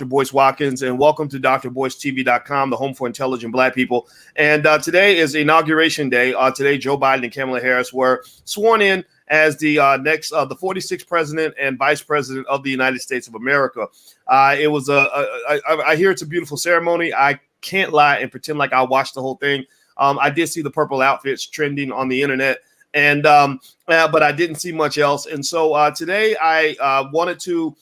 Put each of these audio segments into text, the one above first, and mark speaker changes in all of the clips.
Speaker 1: Boyce Watkins, and welcome to drboycetv.com, the home for intelligent Black people. And today is Inauguration Day. Today, Joe Biden and Kamala Harris were sworn in as the the 46th president and vice president of the United States of America. It was I hear it's a beautiful ceremony. I can't lie and pretend like I watched the whole thing. I did see the purple outfits trending on the internet, and but I didn't see much else. And so today I wanted to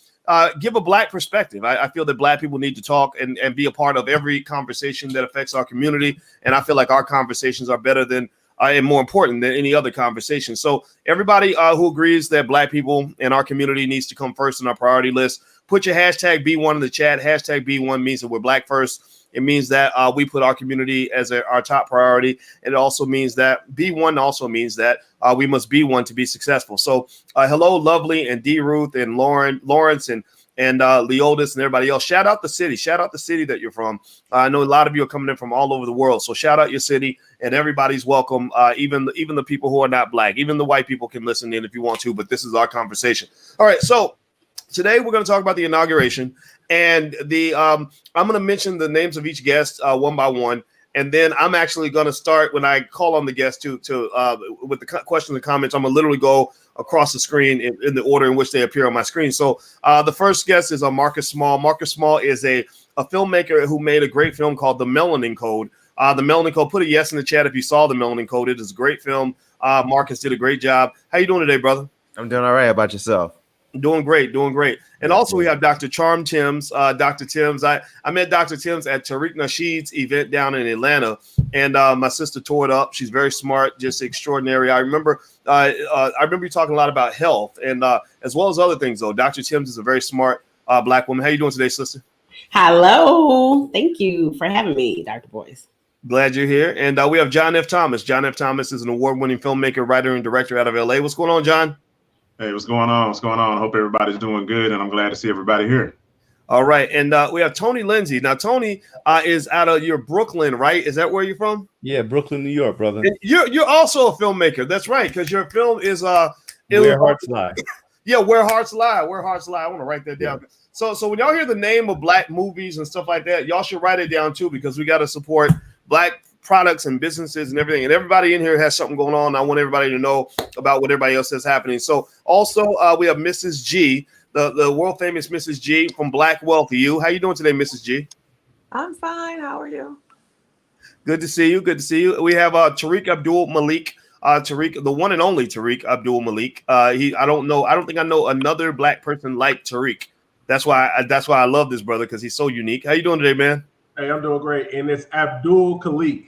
Speaker 1: give a Black perspective. I feel that Black people need to talk and be a part of every conversation that affects our community. And I feel like our conversations are better than and more important than any other conversation. So everybody who agrees that Black people in our community needs to come first on our priority list, put your hashtag B1 in the chat. Hashtag B1 means that we're Black first. It means that we put our community as our top priority. And it also means that B1 also means that we must be one to be successful. So hello, Lovely and D. Ruth and Lawrence and Leotis and everybody else. Shout out the city. Shout out the city that you're from. I know a lot of you are coming in from all over the world. So shout out your city, and everybody's welcome. Even the people who are not Black, even the white people can listen in if you want to, but this is our conversation. All right. So today we're going to talk about the inauguration, and I'm going to mention the names of each guest one by one. And then I'm actually going to start when I call on the guests with the questions and comments. I'm going to literally go across the screen in the order in which they appear on my screen. So the first guest is Marcus Small. Marcus Small is a filmmaker who made a great film called The Melanin Code. The Melanin Code, put a yes in the chat if you saw The Melanin Code. It is a great film. Marcus did a great job. How you doing today, brother?
Speaker 2: I'm doing all right. How about yourself?
Speaker 1: Doing great. And also we have Dr. Charm Timms. Dr. Timms, I met Dr. Timms at Tariq Nasheed's event down in Atlanta, and my sister tore it up. She's very smart, just extraordinary. I remember you talking a lot about health and as well as other things, though. Dr. Timms is a very smart Black woman. How you doing today, sister?
Speaker 3: Hello. Thank you for having me, Dr. Boyce.
Speaker 1: Glad you're here. And we have John F. Thomas. John F. Thomas is an award-winning filmmaker, writer, and director out of LA. What's going on, John?
Speaker 4: Hey, what's going on? I hope everybody's doing good, and I'm glad to see everybody here.
Speaker 1: All right, and we have Tony Lindsay. Now, Tony is out of your Brooklyn, right? Is that where you're from?
Speaker 5: Yeah, Brooklyn, New York, brother.
Speaker 1: And you're also a filmmaker. That's right, because your film is
Speaker 5: Where Hearts Lie.
Speaker 1: Yeah, Where Hearts Lie. Where Hearts Lie. I want to write that down. Yeah. So when y'all hear the name of Black movies and stuff like that, y'all should write it down too, because we got to support Black products and businesses and everything, and everybody in here has something going on. I want everybody to know about what everybody else is happening. So also we have Mrs. G, the world famous Mrs. G from Black Wealthy. How you doing today, Mrs. G?
Speaker 6: I'm fine. How are you?
Speaker 1: Good to see you. We have Tariq Abdul Malik. Tariq, the one and only Tariq Abdul Malik. I don't think I know another Black person like Tariq. That's why I love this brother, because he's so unique. How you doing today, man?
Speaker 7: Hey, I'm doing great, and it's Abdul Khalik.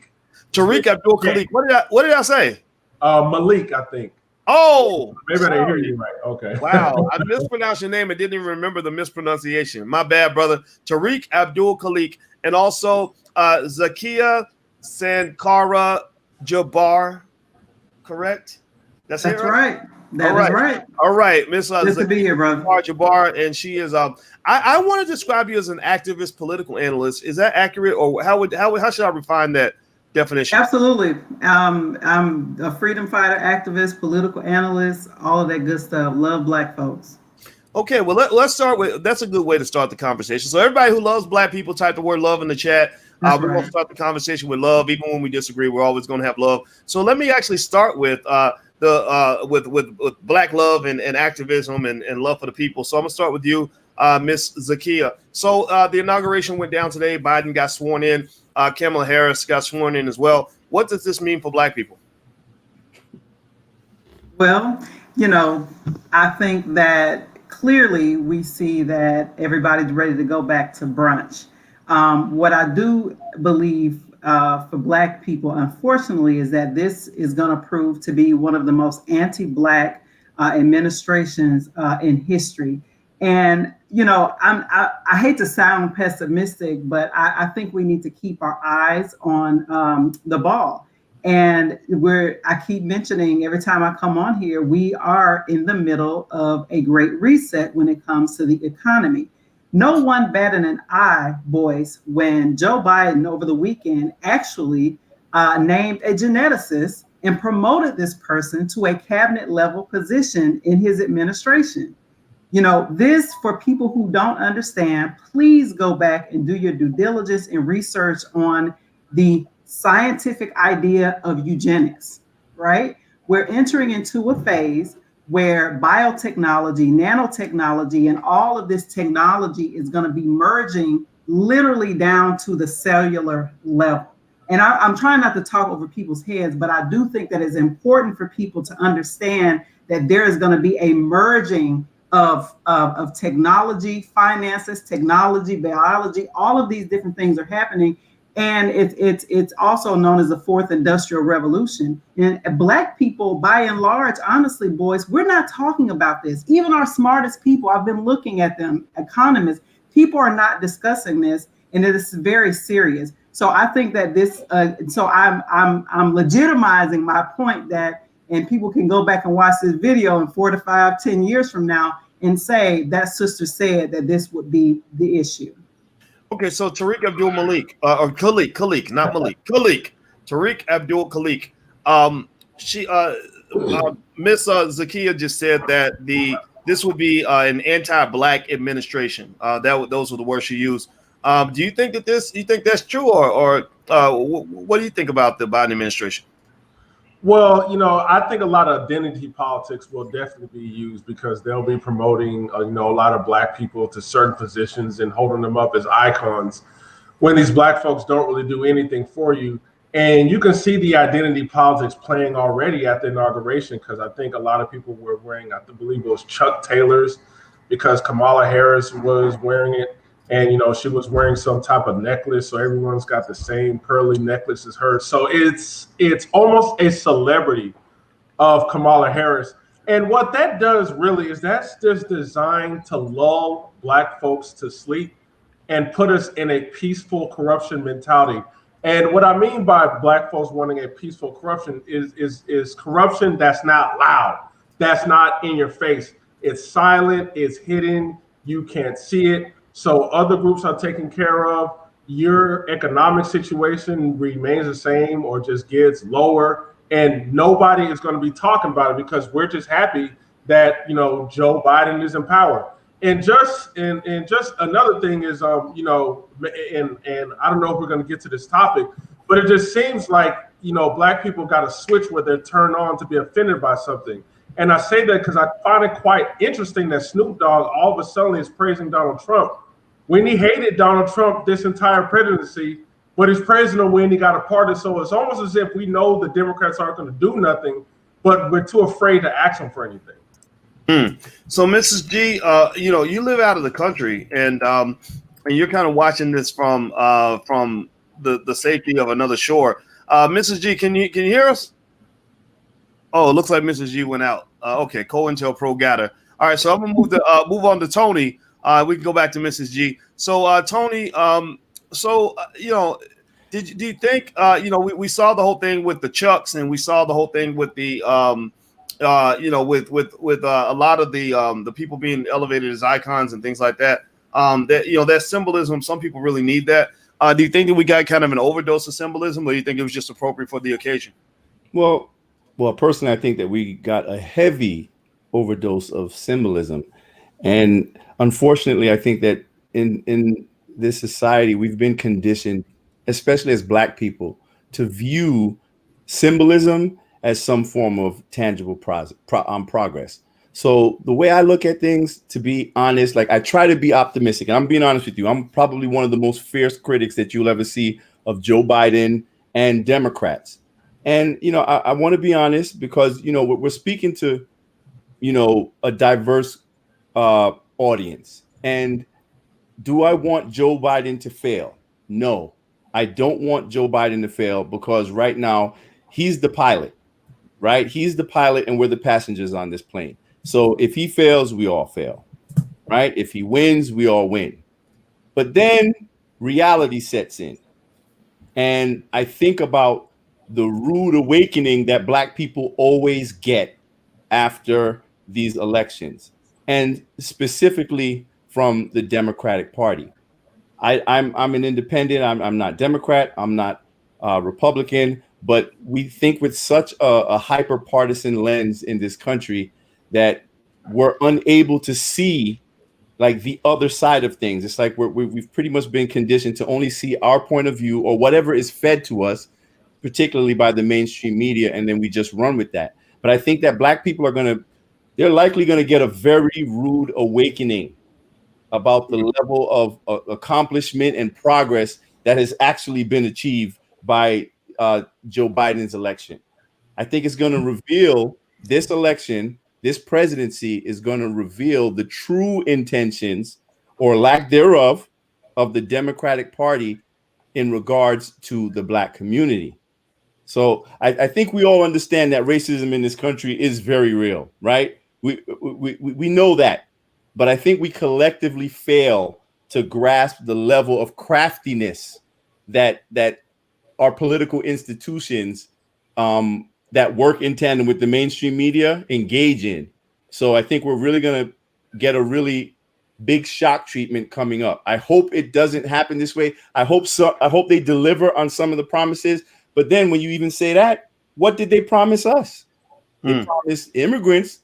Speaker 1: Tariq Abdul Khalik. What did I say?
Speaker 7: Malik, I think.
Speaker 1: Oh,
Speaker 7: maybe I didn't hear you right. Okay.
Speaker 1: Wow, I mispronounced your name and didn't even remember the mispronunciation. My bad, brother. Tariq Abdul Khalik, and also Zakia Sankara Jabbar. Correct?
Speaker 8: That's right. That is right.
Speaker 1: All right, Miss
Speaker 8: Good to be here, brother.
Speaker 1: Jabbar, and she is. I want to describe you as an activist, political analyst. Is that accurate, or how should I refine that definition?
Speaker 8: Absolutely. I'm a freedom fighter, activist, political analyst, all of that good stuff. Love Black folks.
Speaker 1: Okay, well let's start with. That's a good way to start the conversation. So everybody who loves Black people, type the word love in the chat. We're going to start the conversation with love, even when we disagree. We're always going to have love. So let me actually start with with Black love and activism and love for the people. So I'm gonna start with you, Miss Zakia. So the inauguration went down today. Biden got sworn in. Kamala Harris got sworn in as well. What does this mean for Black people?
Speaker 8: Well, I think that clearly we see that everybody's ready to go back to brunch. What I do believe for Black people, unfortunately, is that this is going to prove to be one of the most anti-Black administrations in history. And, I hate to sound pessimistic, but I think we need to keep our eyes on the ball. And I keep mentioning every time I come on here, we are in the middle of a great reset when it comes to the economy. No one batted an eye, boys, when Joe Biden over the weekend actually named a geneticist and promoted this person to a cabinet level position in his administration. You know, this, for people who don't understand, please go back and do your due diligence and research on the scientific idea of eugenics, right? We're entering into a phase where biotechnology, nanotechnology, and all of this technology is going to be merging literally down to the cellular level. And I'm trying not to talk over people's heads, but I do think that it's important for people to understand that there is going to be a merging of technology, finances, technology, biology, all of these different things are happening. And it's also known as the fourth industrial revolution. And Black people, by and large, honestly, boys, we're not talking about this. Even our smartest people, I've been looking at them, economists, people are not discussing this, and it is very serious. So I think that this, so I'm legitimizing my point that, and people can go back and watch this video in 4 to 5, 10 years from now and say that sister said that this would be the issue.
Speaker 1: Okay, so Tariq Abdul Malik, or Khalik, not Malik, Khalik, Tariq Abdul Khalik. Miss Zakia just said that this would be an anti-Black administration. Those were the words she used. Do you think that you think that's true, or what do you think about the Biden administration?
Speaker 7: Well, you know, I think a lot of identity politics will definitely be used because they'll be promoting, a lot of Black people to certain positions and holding them up as icons when these Black folks don't really do anything for you. And you can see the identity politics playing already at the inauguration, because I think a lot of people were wearing, I believe it was Chuck Taylor's, because Kamala Harris was wearing it. And, she was wearing some type of necklace. So everyone's got the same pearly necklace as her. So it's almost a celebrity of Kamala Harris. And what that does really is that's just designed to lull Black folks to sleep and put us in a peaceful corruption mentality. And what I mean by Black folks wanting a peaceful corruption is corruption that's not loud, that's not in your face. It's silent, it's hidden, you can't see it. So other groups are taken care of. Your economic situation remains the same or just gets lower, and nobody is going to be talking about it because we're just happy that Joe Biden is in power. And just another thing is and I don't know if we're going to get to this topic, but it just seems like Black people got a switch where they're turned on to be offended by something. And I say that because I find it quite interesting that Snoop Dogg all of a sudden is praising Donald Trump when he hated Donald Trump this entire presidency, but he's praising him when he got a pardon. So it's almost as if we know the Democrats aren't going to do nothing, but we're too afraid to ask them for anything.
Speaker 1: So, Mrs. G, you live out of the country, and you're kind of watching this from the safety of another shore. Mrs. G, can you hear us? Oh, it looks like Mrs. G went out. Okay, COINTELPRO got her. All right, so I'm gonna move on to Tony. We can go back to Mrs. G. So, Tony, do you think we saw the whole thing with the Chucks, and we saw the whole thing with the with a lot of the people being elevated as icons and things like that. That symbolism, some people really need that. Do you think that we got kind of an overdose of symbolism, or do you think it was just appropriate for the occasion?
Speaker 5: Well, personally, I think that we got a heavy overdose of symbolism. And unfortunately, I think that in this society, we've been conditioned, especially as Black people, to view symbolism as some form of tangible progress. So the way I look at things, to be honest, like I try to be optimistic, and I'm being honest with you, I'm probably one of the most fierce critics that you'll ever see of Joe Biden and Democrats. And, I want to be honest because, we're speaking to, a diverse audience. And do I want Joe Biden to fail? No, I don't want Joe Biden to fail because right now he's the pilot, right? He's the pilot and we're the passengers on this plane. So if he fails, we all fail, right? If he wins, we all win. But then reality sets in. And I think about the rude awakening that Black people always get after these elections, and specifically from the Democratic Party. I'm an independent. I'm not Democrat. I'm not Republican. But we think with such a hyper partisan lens in this country that we're unable to see like the other side of things. It's like we've pretty much been conditioned to only see our point of view or whatever is fed to us, particularly by the mainstream media, and then we just run with that. But I think that Black people they're likely going to get a very rude awakening about the level of accomplishment and progress that has actually been achieved by Joe Biden's election. I think it's going to reveal this election, this presidency is going to reveal the true intentions or lack thereof of the Democratic Party in regards to the Black community. So I think we all understand that racism in this country is very real, right? We know that, but I think we collectively fail to grasp the level of craftiness that our political institutions that work in tandem with the mainstream media engage in. So I think we're really going to get a really big shock treatment coming up. I hope it doesn't happen this way. I hope so. I hope they deliver on some of the promises. But then when you even say that, what did they promise us? They promised immigrants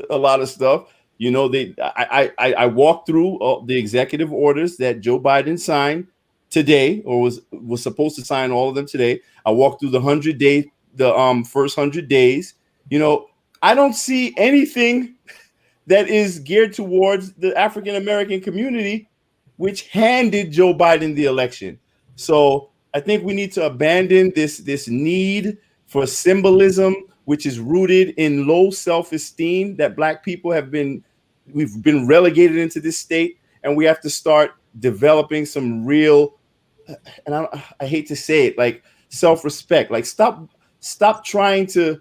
Speaker 5: a lot of stuff. You know, I walked through the executive orders that Joe Biden signed today, or was supposed to sign all of them today. I walked through the first 100 days. You know, I don't see anything that is geared towards the African American community, which handed Joe Biden the election. So I think we need to abandon this need for symbolism, which is rooted in low self-esteem that Black people we've been relegated into this state, and we have to start developing some real, and I hate to say it, like self-respect. Like stop trying to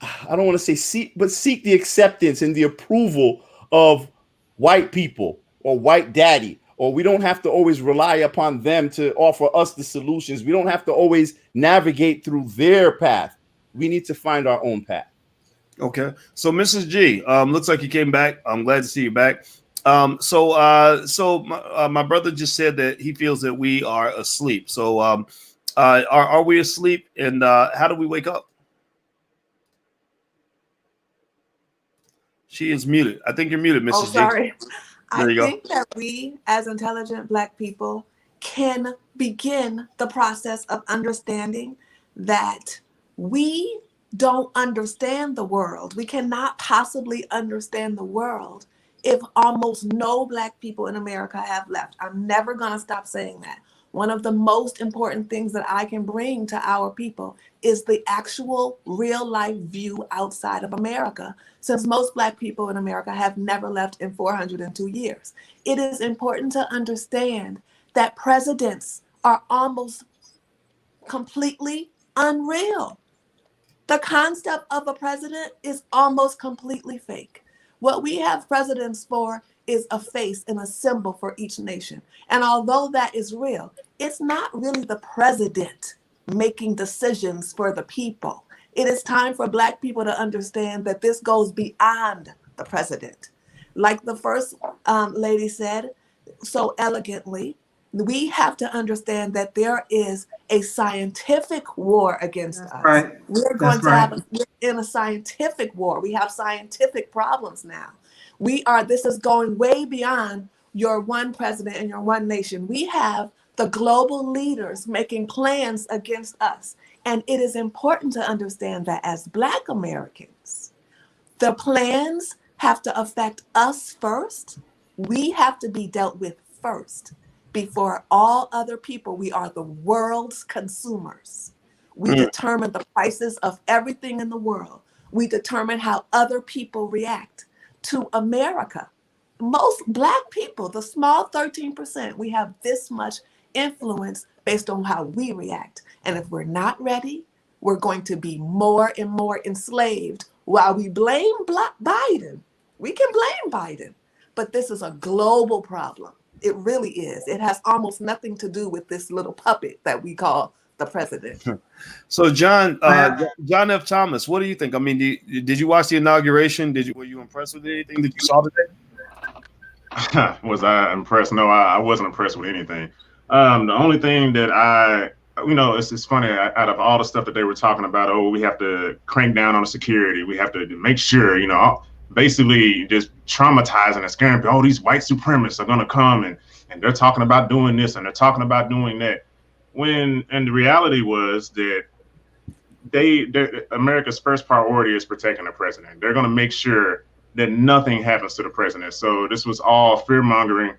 Speaker 5: I don't want to say seek the acceptance and the approval of white people or white daddy, or we don't have to always rely upon them to offer us the solutions. We don't have to always navigate through their path. We need to find our own path.
Speaker 1: Okay. So Mrs. G, looks like you came back. I'm glad to see you back. So my brother just said that he feels that we are asleep. So are we asleep, and how do we wake up? She is muted. I think you're muted, Mrs.
Speaker 6: Oh, sorry.
Speaker 1: There you go.
Speaker 6: I think that we, as intelligent Black people, can begin the process of understanding that we don't understand the world. We cannot possibly understand the world if almost no Black people in America have left. I'm never going to stop saying that. One of the most important things that I can bring to our people is the actual real life view outside of America, since most Black people in America have never left in 402 years. It is important to understand that presidents are almost completely unreal. The concept of a president is almost completely fake. What we have presidents for is a face and a symbol for each nation. And although that is real, it's not really the president making decisions for the people. It is time for Black people to understand that this goes beyond the president. Like the first lady said so elegantly, we have to understand that there is a scientific war against us.
Speaker 8: Right.
Speaker 6: We're in a scientific war. We have scientific problems now. This is going way beyond your one president and your one nation. We have the global leaders making plans against us. And it is important to understand that as Black Americans, the plans have to affect us first. We have to be dealt with first before all other people. We are the world's consumers. We determine the prices of everything in the world. We determine how other people react to America. Most Black people, the small 13%, we have this much influence based on how we react. And if we're not ready, we're going to be more and more enslaved while we blame Biden. We can blame Biden, but this is a global problem. It really is. It has almost nothing to do with this little puppet that we call the president.
Speaker 1: So John F. Thomas, what do you think? I mean, did you watch the inauguration? Were you impressed with anything that you saw today?
Speaker 4: Was I impressed? No, I wasn't impressed with anything. The only thing that I it's funny. Out of all the stuff that they were talking about, oh, we have to crank down on the security. We have to make sure, basically just traumatizing and scaring people. Oh, these white supremacists are going to come and they're talking about doing this and they're talking about doing that. And the reality was that America's first priority is protecting the president. They're going to make sure that nothing happens to the president. So this was all fear mongering.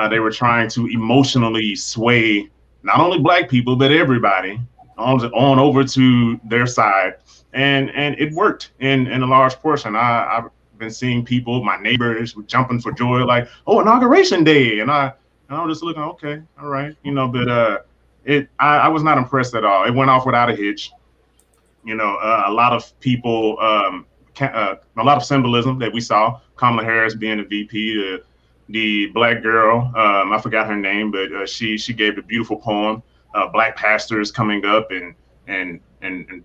Speaker 4: They were trying to emotionally sway not only Black people, but everybody on over to their side. And it worked in a large portion. I've been seeing people, my neighbors, jumping for joy, like, oh, Inauguration Day. And I was just looking, okay, all right. But I was not impressed at all. It went off without a hitch. A lot of people, a lot of symbolism that we saw. Kamala Harris being the VP, the Black girl, I forgot her name, but she gave a beautiful poem. Black pastors coming up and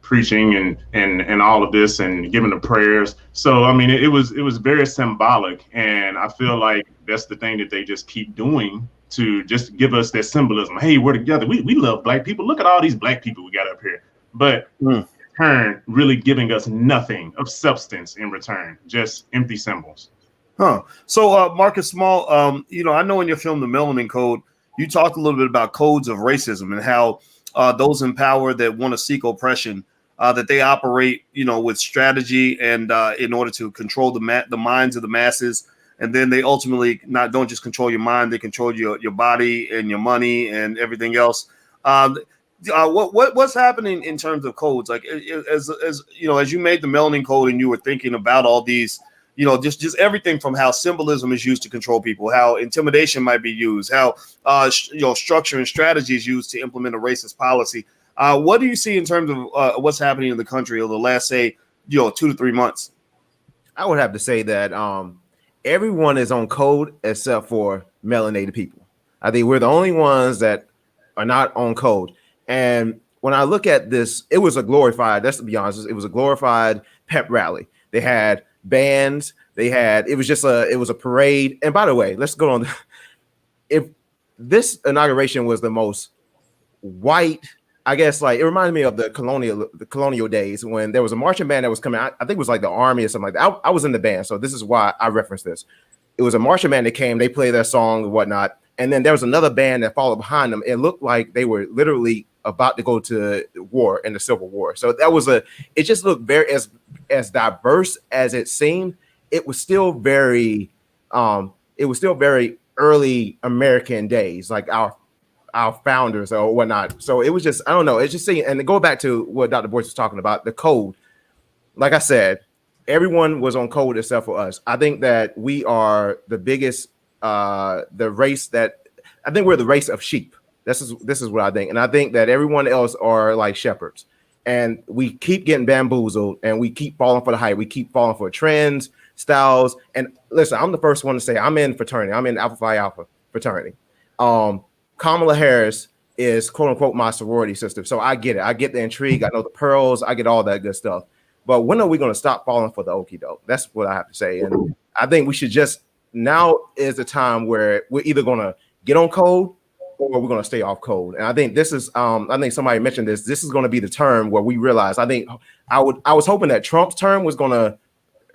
Speaker 4: preaching and all of this and giving the prayers. So I mean, it was very symbolic, and I feel like that's the thing that they just keep doing to just give us that symbolism. Hey, we're together. We love Black people. Look at all these Black people we got up here. But in turn, really giving us nothing of substance in return, just empty symbols.
Speaker 1: Huh. So, Marcus Small, I know in your film, The Melanin Code, you talked a little bit about codes of racism and how those in power that want to seek oppression, that they operate, with strategy and in order to control the minds of the masses. And then they ultimately don't just control your mind, they control your body and your money and everything else. What's happening in terms of codes? Like as you made the Melanin Code and you were thinking about all these, just everything from how symbolism is used to control people, how intimidation might be used, how structure and strategy is used to implement a racist policy. What do you see in terms of what's happening in the country over the last, say, 2 to 3 months?
Speaker 2: I would have to say that everyone is on code except for melanated people. I think we're the only ones that are not on code. And when I look at this, it was a glorified, let's be honest, it was a glorified pep rally. They had bands, it was a parade. And by the way, let's go on. If this inauguration was the most white, I guess, like, it reminded me of the colonial days when there was a marching band that was coming. I think it was like the army or something like that. I was in the band, so this is why I reference this. It was a marching band that came, they played their song and whatnot. And then there was another band that followed behind them. It looked like they were literally about to go to war in the Civil War. So it just looked very, as diverse as it seemed. It was still very early American days, like our founders or whatnot. So it was just, I don't know. It's just saying, and to go back to what Dr. Boyce was talking about, the code, like I said, everyone was on code except for us. I think that we are the biggest, the race that, I think we're the race of sheep. This is what I think. And I think that everyone else are like shepherds, and we keep getting bamboozled and we keep falling for the hype. We keep falling for trends, styles. And listen, I'm the first one to say I'm in fraternity. I'm in Alpha Phi Alpha fraternity. Kamala Harris is quote unquote my sorority sister. So I get it. I get the intrigue. I know the pearls. I get all that good stuff. But when are we going to stop falling for the okie doke? That's what I have to say. And I think we should now is the time where we're either going to get on code or we're going to stay off code. And I think this is, I think somebody mentioned this. This is going to be the term where we realize, I was hoping that Trump's term was going to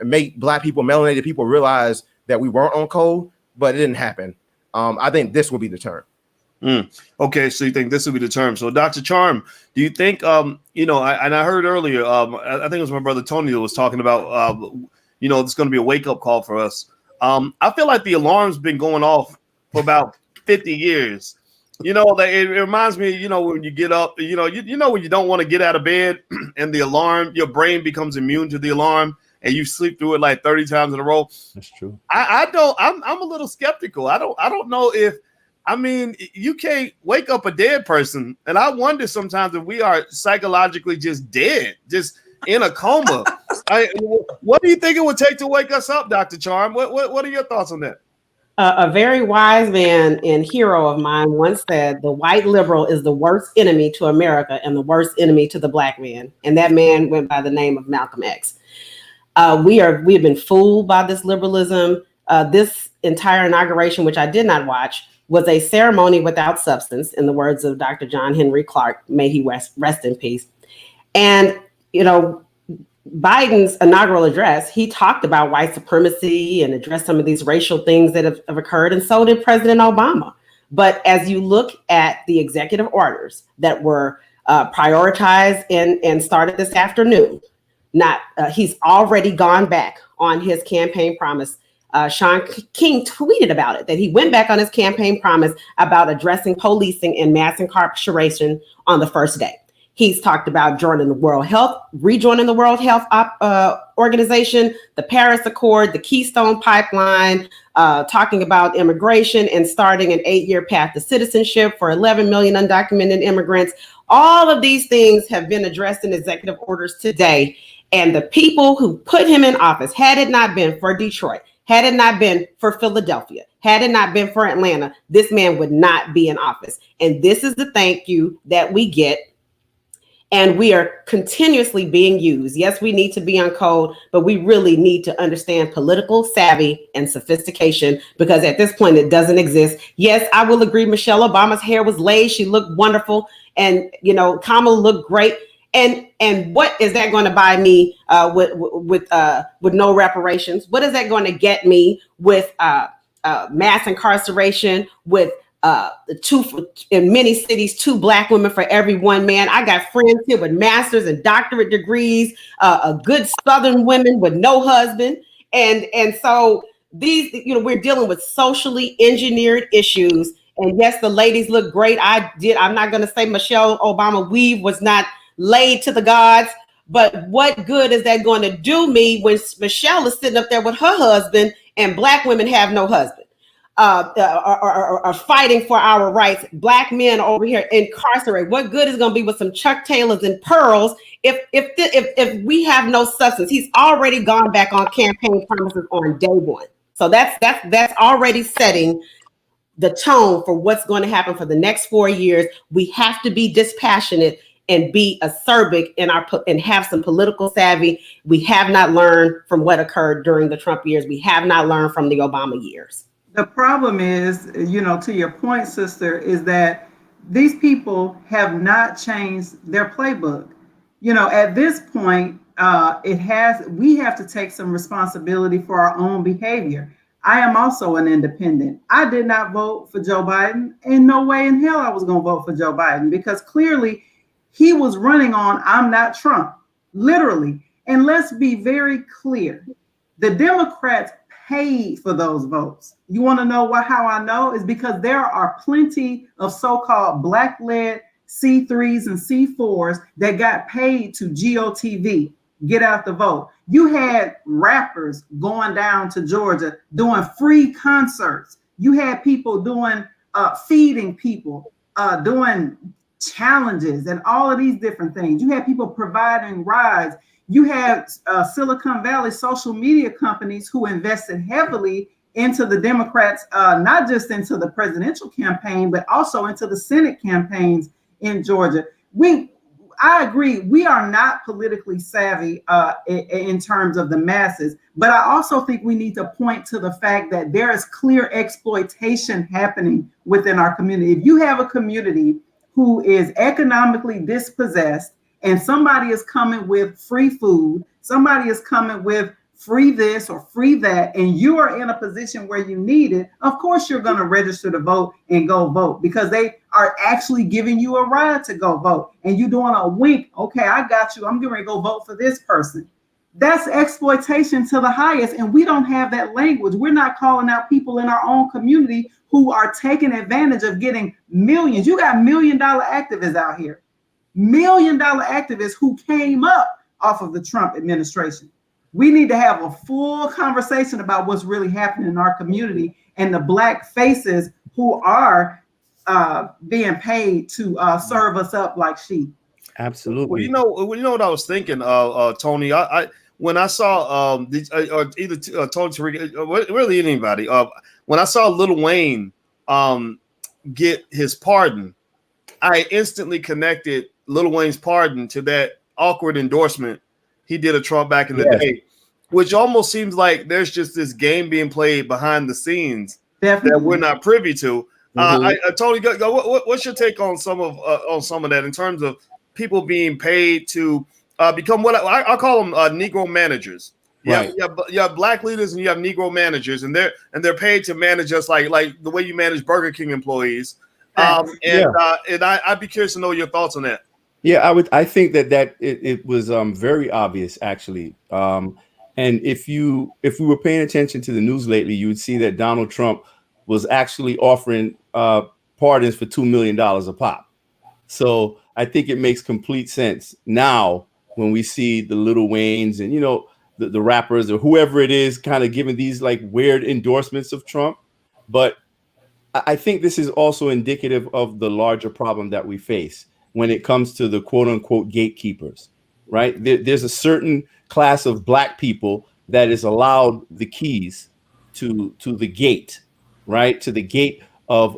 Speaker 2: make Black people, melanated people realize that we weren't on code, but it didn't happen. I think this will be the term.
Speaker 1: Okay, so you think this will be the term. So Dr. Charm, do you think, I heard earlier, I think it was my brother Tony that was talking about, it's going to be a wake-up call for us. I feel like the alarm's been going off for about 50 years. Like it reminds me, when you get up, when you don't want to get out of bed and the alarm, your brain becomes immune to the alarm and you sleep through it like 30 times in a row.
Speaker 5: That's true.
Speaker 1: I'm a little skeptical. I don't know if, you can't wake up a dead person. And I wonder sometimes if we are psychologically just dead, just in a coma. What do you think it would take to wake us up, Dr. Charm? What are your thoughts on that?
Speaker 3: A very wise man and hero of mine once said, the white liberal is the worst enemy to America and the worst enemy to the Black man. And that man went by the name of Malcolm X. We have been fooled by this liberalism. This entire inauguration, which I did not watch, was a ceremony without substance, in the words of Dr. John Henry Clark, may he rest in peace. And, you know, Biden's inaugural address, he talked about white supremacy and addressed some of these racial things that have occurred, and so did President Obama. But as you look at the executive orders that were prioritized and started this afternoon, he's already gone back on his campaign promise. Sean King tweeted about it, that he went back on his campaign promise about addressing policing and mass incarceration on the first day. He's talked about rejoining the World Health Organization, the Paris Accord, the Keystone Pipeline, talking about immigration and starting an 8-year path to citizenship for 11 million undocumented immigrants. All of these things have been addressed in executive orders today. And the people who put him in office, had it not been for Detroit, had it not been for Philadelphia, had it not been for Atlanta, this man would not be in office. And this is the thank you that we get. And we are continuously being used. Yes, we need to be on code, but we really need to understand political savvy and sophistication, because at this point it doesn't exist. Yes, I will agree. Michelle Obama's hair was laid. She looked wonderful. And, you know, Kamala looked great. And what is that going to buy me with no reparations? What is that going to get me with mass incarceration, with in many cities, 2 Black women for every 1 man? I got friends here with master's and doctorate degrees, a good Southern women with no husband. And so these, you know, we're dealing with socially engineered issues. And yes, the ladies look great. I'm not going to say Michelle Obama weave was not laid to the gods, but what good is that going to do me when Michelle is sitting up there with her husband and Black women have no husband? Are fighting for our rights. Black men over here incarcerated. What good is going to be with some Chuck Taylors and pearls if we have no substance? He's already gone back on campaign promises on day one. So that's already setting the tone for what's going to happen for the next 4 years. We have to be dispassionate and be acerbic and have some political savvy. We have not learned from what occurred during the Trump years. We have not learned from the Obama years.
Speaker 8: The problem is, you know, to your point, sister, is that these people have not changed their playbook. You know, at this point, we have to take some responsibility for our own behavior. I am also an independent. I did not vote for Joe Biden. In no way in hell I was going to vote for Joe Biden, because clearly he was running on "I'm not Trump," literally. And let's be very clear. The Democrats paid for those votes. You want to know how I know? Is because there are plenty of so-called Black-led C3s and C4s that got paid to GOTV, get out the vote. You had rappers going down to Georgia doing free concerts. You had people doing feeding people, doing challenges and all of these different things. You had people providing rides. You had Silicon Valley social media companies who invested heavily into the Democrats, not just into the presidential campaign, but also into the Senate campaigns in Georgia. I agree, we are not politically savvy in terms of the masses, but I also think we need to point to the fact that there is clear exploitation happening within our community. If you have a community who is economically dispossessed, and somebody is coming with free food, somebody is coming with free this or free that, and you are in a position where you need it, of course you're going to register to vote and go vote, because they are actually giving you a ride to go vote. And you doing a wink, okay, I got you, I'm going to go vote for this person. That's exploitation to the highest, and we don't have that language. We're not calling out people in our own community who are taking advantage of getting millions. You got $1 million activists out here. $1 million activists who came up off of the Trump administration. We need to have a full conversation about what's really happening in our community and the Black faces who are being paid to serve us up like sheep.
Speaker 5: Absolutely.
Speaker 1: Well, you know what I was thinking, Tony. I when I saw either Tony Tariq, really anybody, when I saw Lil Wayne get his pardon, I instantly connected Lil Wayne's pardon to that awkward endorsement he did of Trump back in the day, which almost seems like there's just this game being played behind the scenes that we're not privy to. Tony, what's your take on some of that in terms of people being paid to become what I call them Negro managers?
Speaker 5: Right.
Speaker 1: You have black leaders and you have Negro managers, and they're paid to manage us like the way you manage Burger King employees. I'd be curious to know your thoughts on that.
Speaker 5: Yeah, I think that it was very obvious actually. And if we were paying attention to the news lately, you would see that Donald Trump was actually offering pardons for $2 million a pop. So I think it makes complete sense now when we see the Lil Waynes and the rappers or whoever it is kind of giving these like weird endorsements of Trump. But I think this is also indicative of the larger problem that we face when it comes to the quote unquote gatekeepers, right? There's a certain class of black people that is allowed the keys to the gate, right? To the gate of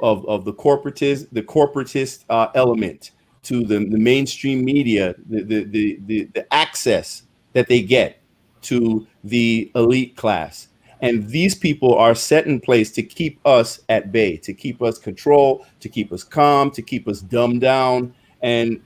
Speaker 5: the corporatist element, to the mainstream media, the access that they get to the elite class. And these people are set in place to keep us at bay, to keep us controlled, to keep us calm, to keep us dumbed down. And,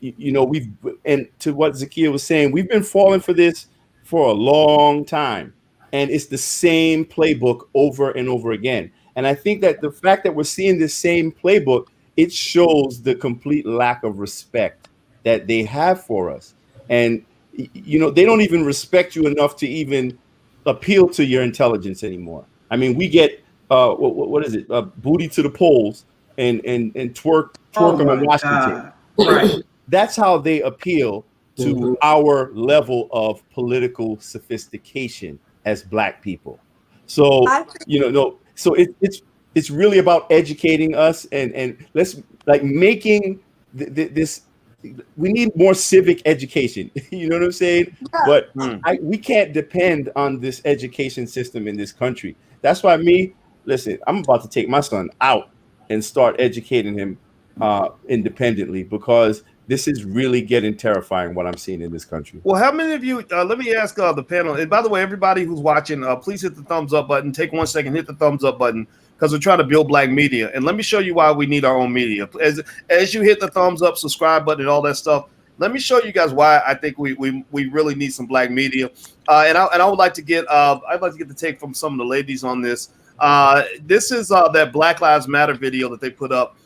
Speaker 5: and to what Zakia was saying, we've been falling for this for a long time. And it's the same playbook over and over again. And I think that the fact that we're seeing this same playbook, it shows the complete lack of respect that they have for us. And, they don't even respect you enough to even appeal to your intelligence anymore. I mean, we get what is it? Booty to the polls and twerk on Washington.
Speaker 8: Right.
Speaker 5: That's how they appeal to our level of political sophistication as black people. So so it's really about educating us and let's like making this. We need more civic education. You know what I'm saying?
Speaker 6: Yeah.
Speaker 5: But we can't depend on this education system in this country. That's why I'm about to take my son out and start educating him independently, because this is really getting terrifying what I'm seeing in this country.
Speaker 1: Well, how many of you, let me ask the panel, and by the way, everybody who's watching, please hit the thumbs up button. Take 1 second, hit the thumbs up button, because we're trying to build black media. And let me show you why we need our own media. As you hit the thumbs up, subscribe button, and all that stuff, let me show you guys why I think we really need some black media. And I would like to get the take from some of the ladies on this. This is that Black Lives Matter video that they put up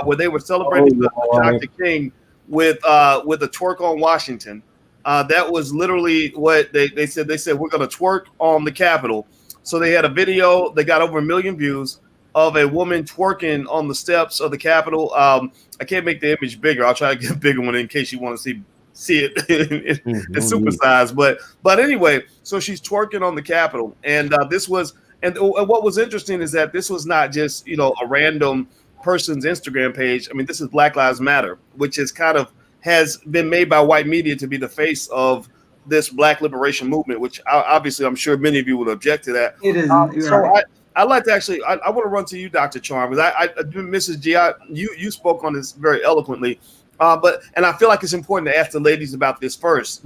Speaker 1: where they were celebrating Dr. King with a twerk on Washington. That was literally what they said. They said, we're going to twerk on the Capitol. So they had a video that got over 1 million views of a woman twerking on the steps of the Capitol. I can't make the image bigger. I'll try to get a bigger one in case you want to see it it's supersized. But anyway, so she's twerking on the Capitol. And what was interesting is that this was not just, a random person's Instagram page. I mean, this is Black Lives Matter, which is has been made by white media to be the face of this Black liberation movement, which obviously I'm sure many of you would object to that.
Speaker 8: It is.
Speaker 1: I'd like to actually, I want to run to you, Dr. Charm, because Mrs. G, you spoke on this very eloquently, and I feel like it's important to ask the ladies about this first,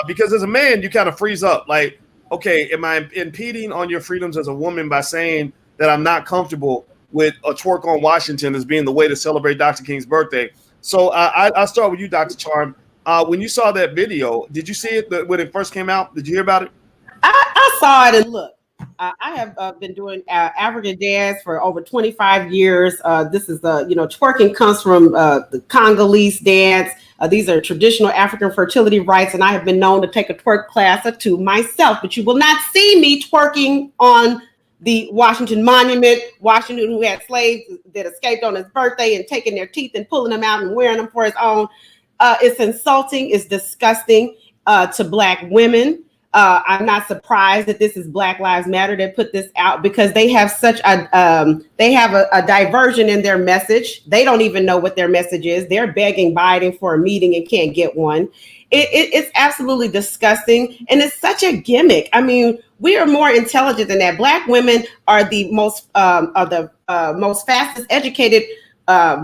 Speaker 1: because as a man, you kind of freeze up. Like, okay, am I impeding on your freedoms as a woman by saying that I'm not comfortable with a twerk on Washington as being the way to celebrate Dr. King's birthday? So I'll start with you, Dr. Charm. When you saw that video, did you see it when it first came out? Did you hear about it?
Speaker 3: I saw it, and look, I have been doing African dance for over 25 years. This is twerking comes from the Congolese dance. These are traditional African fertility rites, and I have been known to take a twerk class or two myself. But you will not see me twerking on the Washington Monument. Washington, who had slaves that escaped on his birthday and taking their teeth and pulling them out and wearing them for his own. It's insulting. It's disgusting to Black women. I'm not surprised that this is Black Lives Matter that put this out, because they have such a diversion in their message. They don't even know what their message is. They're begging Biden for a meeting and can't get one. It's absolutely disgusting, and it's such a gimmick. I mean, we are more intelligent than that. Black women are the most fastest educated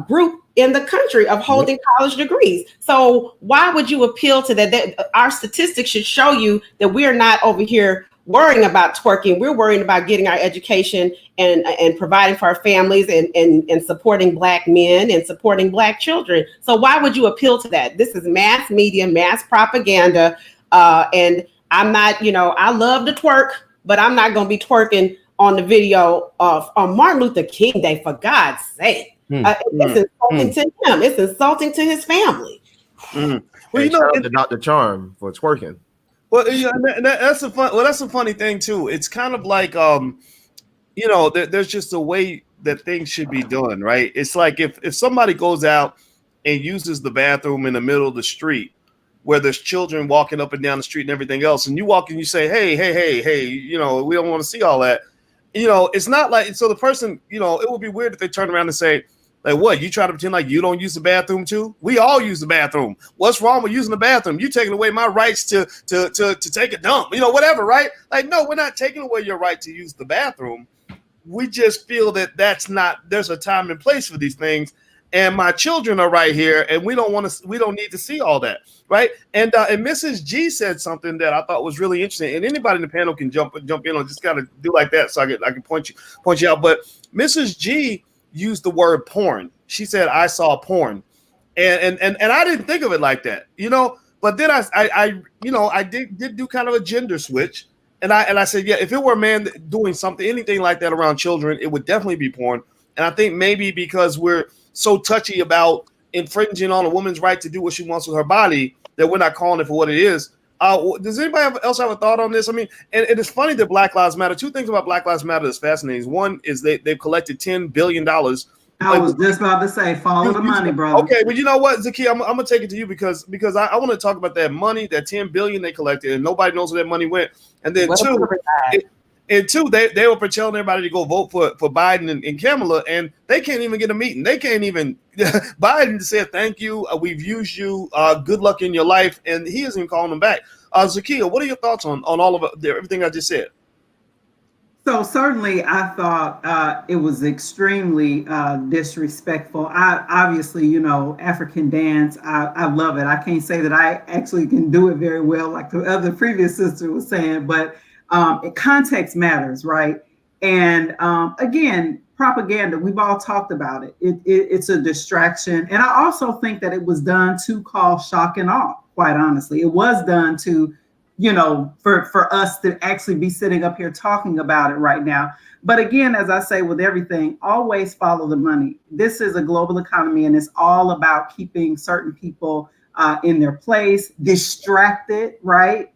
Speaker 3: group in the country of holding college degrees. So why would you appeal to that? Our statistics should show you that we are not over here worrying about twerking. We're worrying about getting our education and providing for our families and supporting Black men and supporting Black children. So why would you appeal to that? This is mass media, mass propaganda. And I'm not, I love to twerk, but I'm not going to be twerking on the video on Martin Luther King Day, for God's sake. It's insulting to him. It's insulting to his family.
Speaker 2: Well, shout out to Dr. Charm for twerking.
Speaker 1: Well, that's a funny thing too. It's kind of like, there's just a way that things should be done, right? It's like if somebody goes out and uses the bathroom in the middle of the street where there's children walking up and down the street and everything else, and you walk and you say, hey, we don't want to see all that. It's not like, so the person, it would be weird if they turn around and say, like, what, you try to pretend like you don't use the bathroom too? We all use the bathroom. What's wrong with using the bathroom? You taking away my rights to take a dump, whatever, right? Like, no, we're not taking away your right to use the bathroom. We just feel that there's a time and place for these things. And my children are right here, and we don't need to see all that, right? And Mrs. G said something that I thought was really interesting. And anybody in the panel can jump in on, just gotta do like that so I can point you out. But Mrs. G used the word porn. She said, I saw porn. And I didn't think of it like that, but then I did do kind of a gender switch. And I said, yeah, if it were a man doing something, anything like that around children, it would definitely be porn. And I think maybe because we're so touchy about infringing on a woman's right to do what she wants with her body that we're not calling it for what it is. Does anybody else have a thought on this? I mean, and it is funny that Black Lives Matter. Two things about Black Lives Matter that's fascinating. One is they've collected $10 billion.
Speaker 8: I was just about to say, follow the money, brother.
Speaker 1: Okay, but you know what, Zakiya, I'm gonna take it to you because I want to talk about that money, that $10 billion they collected, and nobody knows where that money went. And then two, they were telling everybody to go vote for Biden and Kamala, and they can't even get a meeting. They can't even. Biden said thank you, we've used you, good luck in your life, and he isn't even calling them back. Zakiya, what are your thoughts on all of everything I just said?
Speaker 8: So certainly, I thought it was extremely disrespectful. Obviously, African dance, I love it. I can't say that I actually can do it very well, like the other previous sister was saying, but context matters, right? And again, propaganda, we've all talked about it. It's a distraction. And I also think that it was done to cause shock and awe, quite honestly. It was done to, for us to actually be sitting up here talking about it right now. But again, as I say with everything, always follow the money. This is a global economy, and it's all about keeping certain people in their place, distracted, right?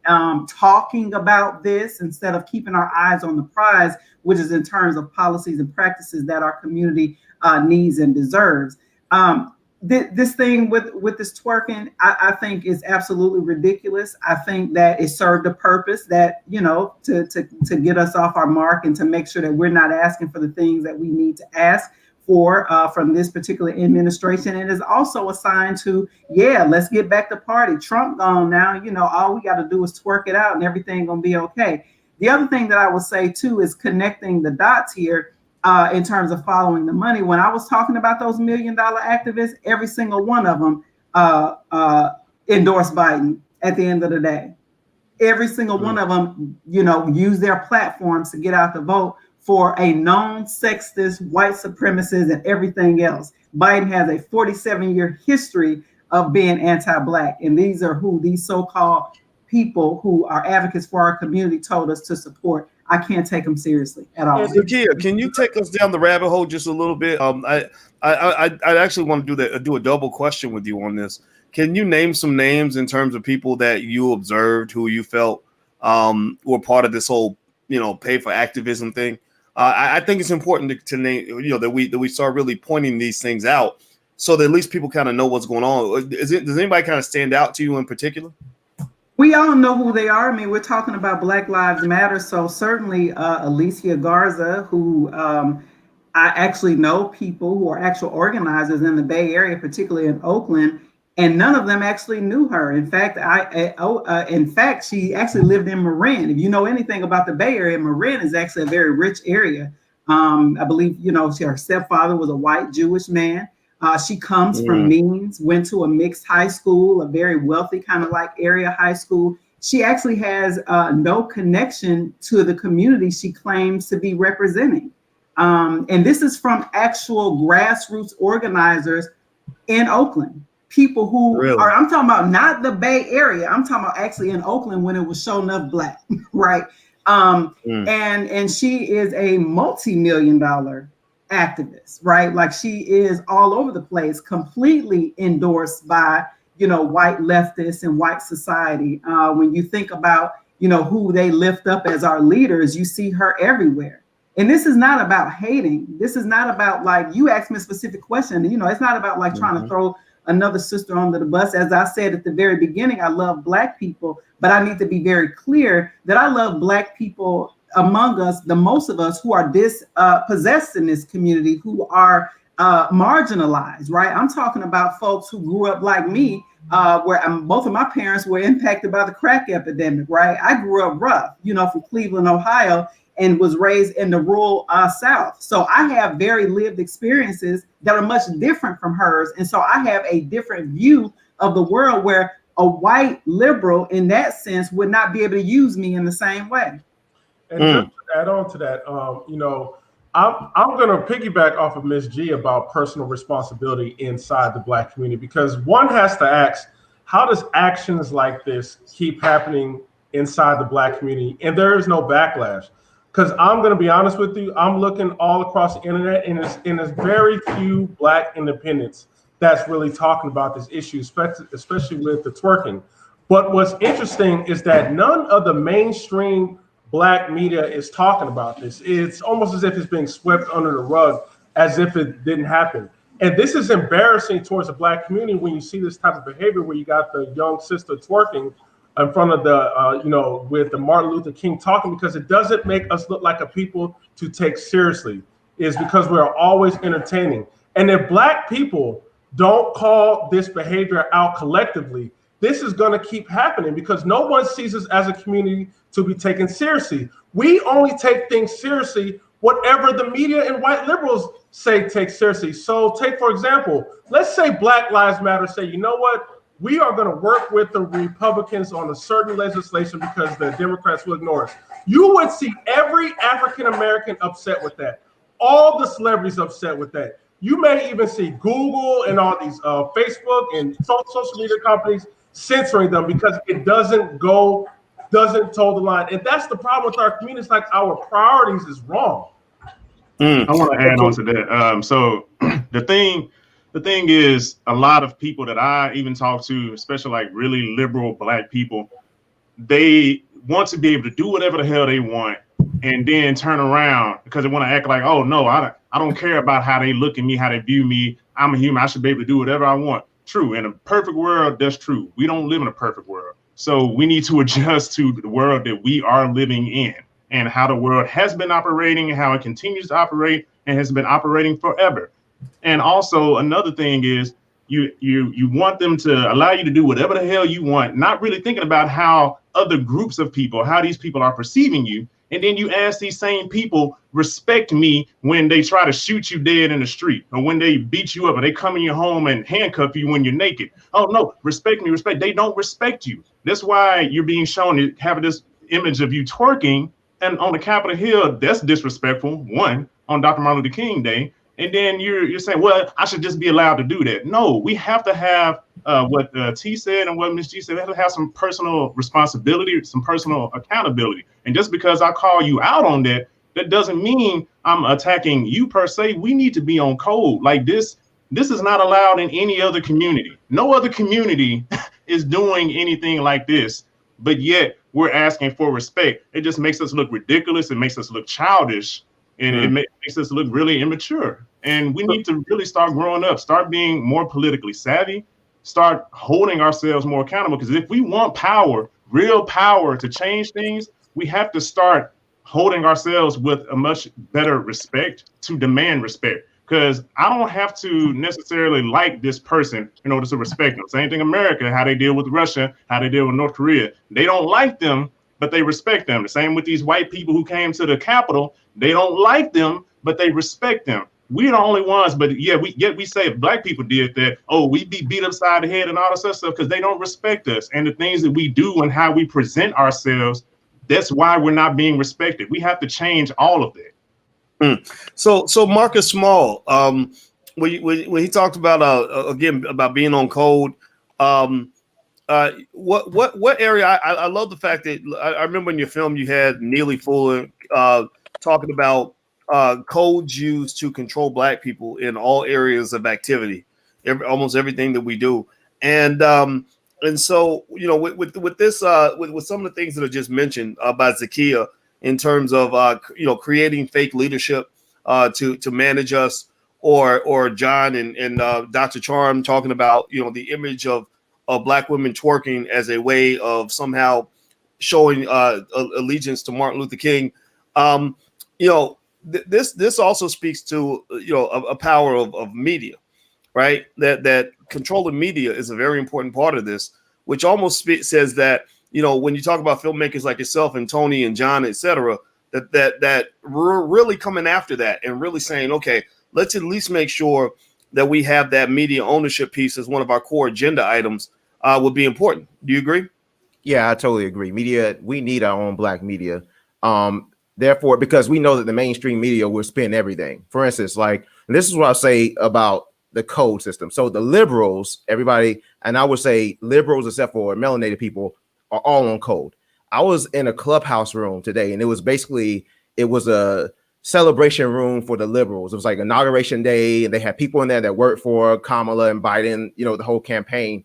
Speaker 8: Talking about this instead of keeping our eyes on the prize, which is in terms of policies and practices that our community needs and deserves. This thing with this twerking, I think is absolutely ridiculous. I think that it served a purpose that, to get us off our mark and to make sure that we're not asking for the things that we need to ask for from this particular administration. And is also a sign to, let's get back to party. Trump gone now, all we got to do is twerk it out and everything gonna be okay. The other thing that I would say too is connecting the dots here in terms of following the money. When I was talking about those $1 million activists, every single one of them endorsed Biden at the end of the day. Every single one of them, use their platforms to get out the vote for a known sexist, white supremacist, and everything else. Biden has a 47-year history of being anti-Black. And these are who these so-called people who are advocates for our community told us to support. I can't take them seriously at all.
Speaker 1: Zakiya, can you take us down the rabbit hole just a little bit? I actually want to do a double question with you on this. Can you name some names in terms of people that you observed who you felt were part of this whole, pay for activism thing? I think it's important to name, that we start really pointing these things out so that at least people kind of know what's going on. Does anybody kind of stand out to you in particular?
Speaker 8: We all know who they are. I mean, we're talking about Black Lives Matter. So certainly Alicia Garza, who I actually know people who are actual organizers in the Bay Area, particularly in Oakland, and none of them actually knew her. In fact, she actually lived in Marin. If you know anything about the Bay Area, Marin is actually a very rich area. I believe, her stepfather was a white Jewish man. She comes from means, went to a mixed high school, a very wealthy kind of like area high school. she actually has no connection to the community she claims to be representing. And this is from actual grassroots organizers in Oakland. People who are, I'm talking about not the Bay Area, I'm talking about actually in Oakland when it was sure enough black, right? And she is a multi-million-dollar activist, right? Like she is all over the place, completely endorsed by, you know, white leftists and white society. When you think about, you know, who they lift up as our leaders, you see her everywhere. And this is not about hating. This is not about, like, you asked me a specific question, you know, it's not about like trying to throw another sister under the bus. As I said at the very beginning, I love black people, but I need to be very clear that I love black people among us, the most of us who are dispossessed in this community, who are marginalized, right? I'm talking about folks who grew up like me, where both of my parents were impacted by the crack epidemic, right? I grew up rough, you know, from Cleveland, Ohio, and was raised in the rural South. So I have very lived experiences that are much different from hers. And so I have a different view of the world where a white liberal in that sense would not be able to use me in the same way.
Speaker 7: And just to add on to that, you know, I'm going to piggyback off of Ms. G about personal responsibility inside the black community, because one has to ask, how does actions like this keep happening inside the black community and there is no backlash? Because I'm going to be honest with you, I'm looking all across the internet, and there's very few black independents that's really talking about this issue, especially with the twerking. But what's interesting is that none of the mainstream black media is talking about this. It's almost as if it's being swept under the rug, as if it didn't happen. And this is embarrassing towards the black community when you see this type of behavior where you got the young sister twerking in front of the, you know, with the Martin Luther King talking, because it doesn't make us look like a people to take seriously. Is because we're always entertaining. And if black people don't call this behavior out collectively, this is going to keep happening because no one sees us as a community to be taken seriously. We only take things seriously whatever the media and white liberals say take seriously. So take, for example, let's say Black Lives Matter say, you know what? We are going to work with the Republicans on a certain legislation because the Democrats will ignore us. You would see every African-American upset with that. All the celebrities upset with that. You may even see Google and all these Facebook and social media companies censoring them because it doesn't toe the line. And that's the problem with our community. It's like our priorities is wrong.
Speaker 4: I want to add on to that. So the thing is, a lot of people that I even talk to, especially like really liberal black people, they want to be able to do whatever the hell they want and then turn around because they want to act like, oh no, I don't care about how they look at me, how they view me. I'm a human. I should be able to do whatever I want. True. In a perfect world, that's true. We don't live in a perfect world. So we need to adjust to the world that we are living in and how the world has been operating and how it continues to operate and has been operating forever. And also another thing is you want them to allow you to do whatever the hell you want, not really thinking about how other groups of people, how these people are perceiving you. And then you ask these same people, respect me when they try to shoot you dead in the street or when they beat you up or they come in your home and handcuff you when you're naked. Oh, no, respect me, respect. They don't respect you. That's why you're being shown having this image of you twerking and on the Capitol Hill. That's disrespectful, one, on Dr. Martin Luther King Day. And then you're saying, well, I should just be allowed to do that. No, we have to have what T said and what Ms. G said. We have to have some personal responsibility, some personal accountability. And just because I call you out on that, that doesn't mean I'm attacking you per se. We need to be on code. Like this is not allowed in any other community. No other community is doing anything like this, but yet we're asking for respect. It just makes us look ridiculous. It makes us look childish. And it makes us look really immature. And we need to really start growing up, start being more politically savvy, start holding ourselves more accountable. Because if we want power, real power to change things, we have to start holding ourselves with a much better respect to demand respect. Because I don't have to necessarily like this person in order to respect them. Same thing America, how they deal with Russia, how they deal with North Korea. They don't like them, but they respect them. The same with these white people who came to the Capitol. They don't like them, but they respect them we're the only ones, but we say if black people did that, oh, we'd be beat upside the head and all this other stuff because they don't respect us. And the things that we do and how we present ourselves, that's why we're not being respected. We have to change all of that.
Speaker 1: So Marcus Small, when he talked about again about being on code, what area? I love the fact that I remember in your film you had Neely Fuller talking about codes used to control black people in all areas of activity, almost everything that we do, and so with this with some of the things that are just mentioned by Zakiya in terms of creating fake leadership to manage us, or John and Dr. Charm talking about the image of black women twerking as a way of somehow showing allegiance to Martin Luther King. This also speaks to a power of media, right? That controlling media is a very important part of this, which almost says that when you talk about filmmakers like yourself and Tony and John, etc., that we're really coming after that and really saying, okay, let's at least make sure that we have that media ownership piece as one of our core agenda items would be important. Do you agree?
Speaker 2: Yeah, I totally agree. Media, we need our own black media. Therefore, because we know that the mainstream media will spin everything. For instance, and this is what I'll say about the code system. So the liberals, everybody, and I would say liberals, except for melanated people, are all on code. I was in a clubhouse room today, and it was a celebration room for the liberals. It was like Inauguration Day, and they had people in there that worked for Kamala and Biden, the whole campaign.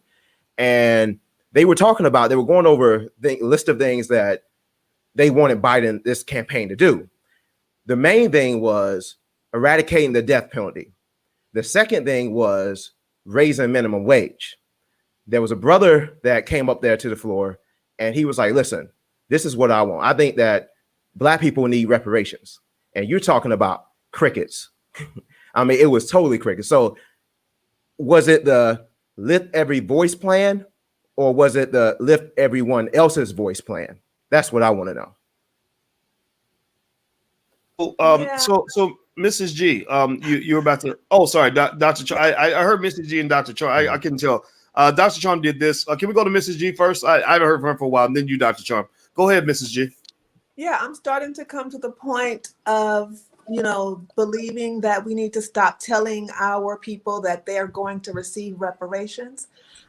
Speaker 2: And they were going over the list of things that they wanted Biden, this campaign, to do. The main thing was eradicating the death penalty. The second thing was raising minimum wage. There was a brother that came up there to the floor, and he was like, listen, this is what I want. I think that black people need reparations. And you're talking about crickets. I mean, it was totally crickets. So was it the lift every voice plan, or was it the lift everyone else's voice plan? That's what I want to know.
Speaker 1: So Mrs. G, you're about to. Oh, sorry, Dr. Char. I heard Mrs. G and Dr. Char. I couldn't tell. Dr. Charm did this. Can we go to Mrs. G first? I haven't heard from her for a while. And then you, Dr. Charm. Go ahead, Mrs. G.
Speaker 6: Yeah, I'm starting to come to the point of believing that we need to stop telling our people that they're going to receive reparations.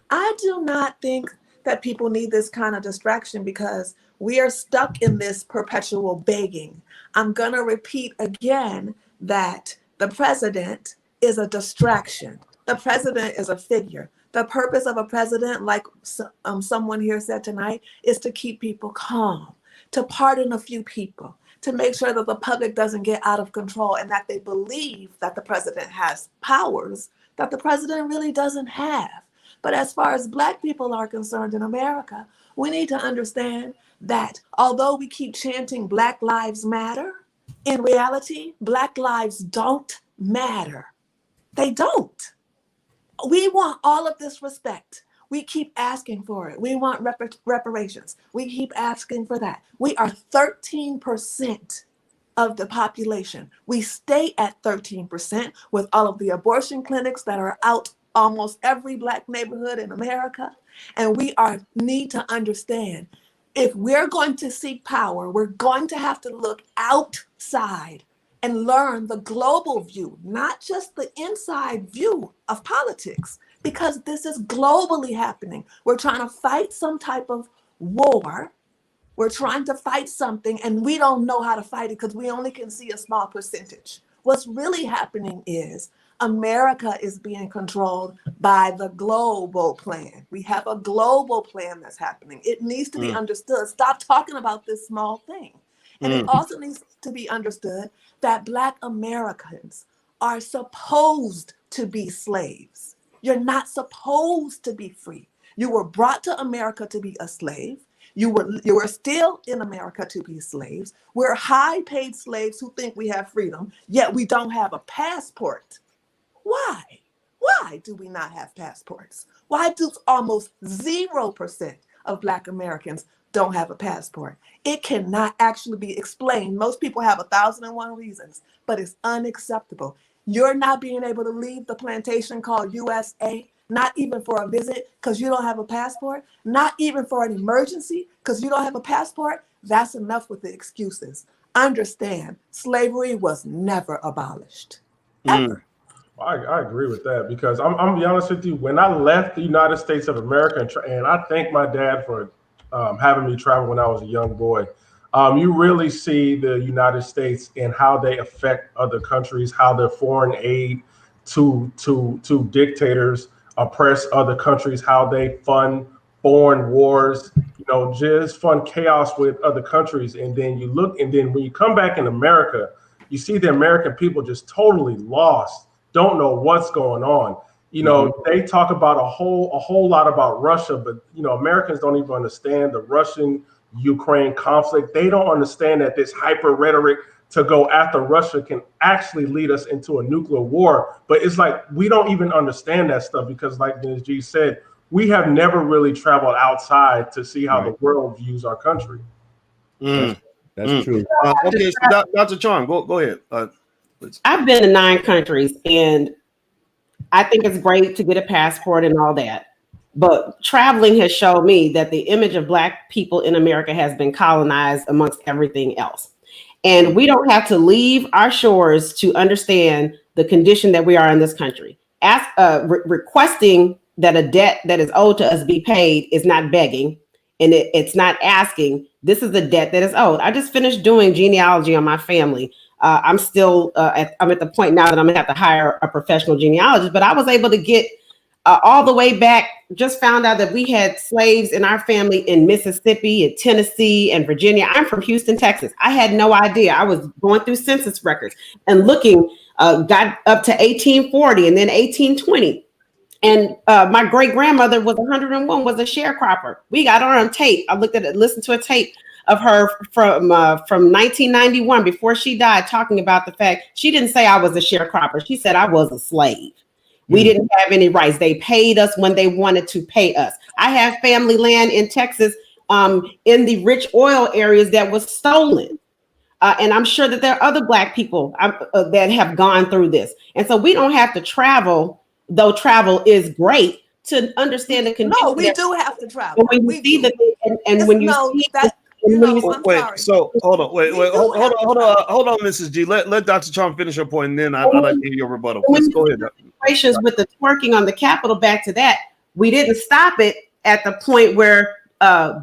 Speaker 6: I do not think that people need this kind of distraction because we are stuck in this perpetual begging. I'm going to repeat again that the president is a distraction. The president is a figure. The purpose of a president, like someone here said tonight, is to keep people calm, to pardon a few people, to make sure that the public doesn't get out of control and that they believe that the president has powers that the president really doesn't have. But as far as Black people are concerned in America, we need to understand that although we keep chanting Black Lives Matter, in reality, Black lives don't matter. They don't. We want all of this respect. We keep asking for it. We want reparations. We keep asking for that. We are 13% of the population. We stay at 13% with all of the abortion clinics that are out almost every Black neighborhood in America. And we need to understand, if we're going to seek power, we're going to have to look outside and learn the global view, not just the inside view of politics, because this is globally happening. We're trying to fight some type of war. We're trying to fight something and we don't know how to fight it because we only can see a small percentage. What's really happening is America is being controlled by the global plan. We have a global plan that's happening. It needs to be understood. Stop talking about this small thing. And it also needs to be understood that Black Americans are supposed to be slaves. You're not supposed to be free. You were brought to America to be a slave. You were still in America to be slaves. We're high-paid slaves who think we have freedom, yet we don't have a passport. Why? Why do we not have passports? Why do almost 0% of Black Americans don't have a passport? It cannot actually be explained. Most people have 1,001 reasons, but it's unacceptable. You're not being able to leave the plantation called USA, not even for a visit because you don't have a passport, not even for an emergency because you don't have a passport. That's enough with the excuses. Understand, slavery was never abolished, ever.
Speaker 7: I agree with that because I'm gonna be honest with you. When I left the United States of America, and I thank my dad for having me travel when I was a young boy, you really see the United States and how they affect other countries, how their foreign aid to dictators oppress other countries, how they fund foreign wars, just fund chaos with other countries. And then you look, and then when you come back in America, you see the American people just totally lost, don't know what's going on. They talk about a whole lot about Russia, but Americans don't even understand the Russian-Ukraine conflict. They don't understand that this hyper rhetoric to go after Russia can actually lead us into a nuclear war. But it's like we don't even understand that stuff because, like Ms. G said, we have never really traveled outside to see how the world views our country.
Speaker 5: That's true.
Speaker 1: Okay, so Dr. Charm, go ahead.
Speaker 3: I've been to 9 countries, and I think it's great to get a passport and all that. But traveling has shown me that the image of Black people in America has been colonized amongst everything else. And we don't have to leave our shores to understand the condition that we are in this country. Requesting that a debt that is owed to us be paid is not begging, and it's not asking. This is the debt that is owed. I just finished doing genealogy on my family. I'm still I'm at the point now that I'm gonna have to hire a professional genealogist, but I was able to get all the way back. Just found out that we had slaves in our family in Mississippi and Tennessee and Virginia. I'm from Houston, Texas. I had no idea. I was going through census records and looking, got up to 1840 and then 1820. And my great grandmother was 101, was a sharecropper. We got her on tape. I listened to a tape of her from 1991 before she died, talking about the fact she didn't say I was a sharecropper. She said I was a slave. We didn't have any rights. They paid us when they wanted to pay us. I have family land in Texas, in the rich oil areas that was stolen. And I'm sure that there are other Black people that have gone through this. And so we don't have to travel, though travel is great, to understand the condition.
Speaker 6: No, we do have to travel.
Speaker 3: When you see that, and when you see that.
Speaker 1: Wait, so hold on, hold on, Mrs. G. Let Dr. Trump finish her point, and then I'd like to hear your rebuttal. Please go ahead.
Speaker 3: With the twerking on the Capitol, back to that, we didn't stop it at the point where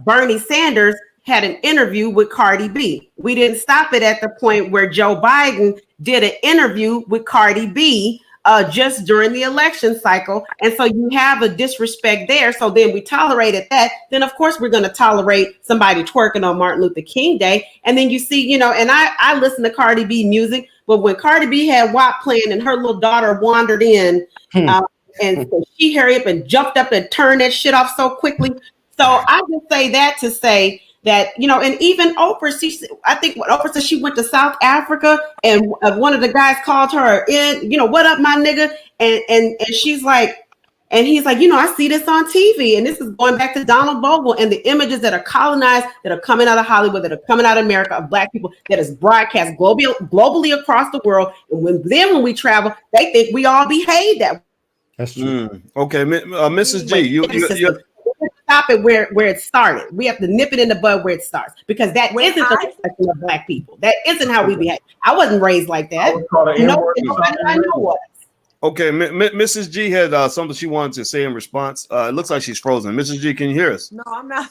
Speaker 3: Bernie Sanders had an interview with Cardi B. We didn't stop it at the point where Joe Biden did an interview with Cardi B just during the election cycle. And so you have a disrespect there. So then we tolerated that. Then, of course, we're going to tolerate somebody twerking on Martin Luther King Day. And then you see, and I listen to Cardi B music, but when Cardi B had WAP playing and her little daughter wandered in, and so she hurried up and jumped up and turned that shit off so quickly. So I just say that to say that, and even Oprah, I think what Oprah said, she went to South Africa and one of the guys called her in, what up, my nigga? And she's like, and he's like, I see this on TV. And this is going back to Donald Bogle and the images that are colonized, that are coming out of Hollywood, that are coming out of America, of Black people, that is broadcast globally across the world. And when we travel, they think we all behave that way.
Speaker 5: That's true.
Speaker 1: Okay, Mrs. G, you
Speaker 3: stop it where it started. We have to nip it in the bud where it starts, because that isn't the perspective of Black people. That isn't how we behave. I wasn't raised like that. Nobody I know was.
Speaker 1: Okay, Mrs. G had something she wanted to say in response. It looks like she's frozen. Mrs. G, can you hear us?
Speaker 6: No, I'm not.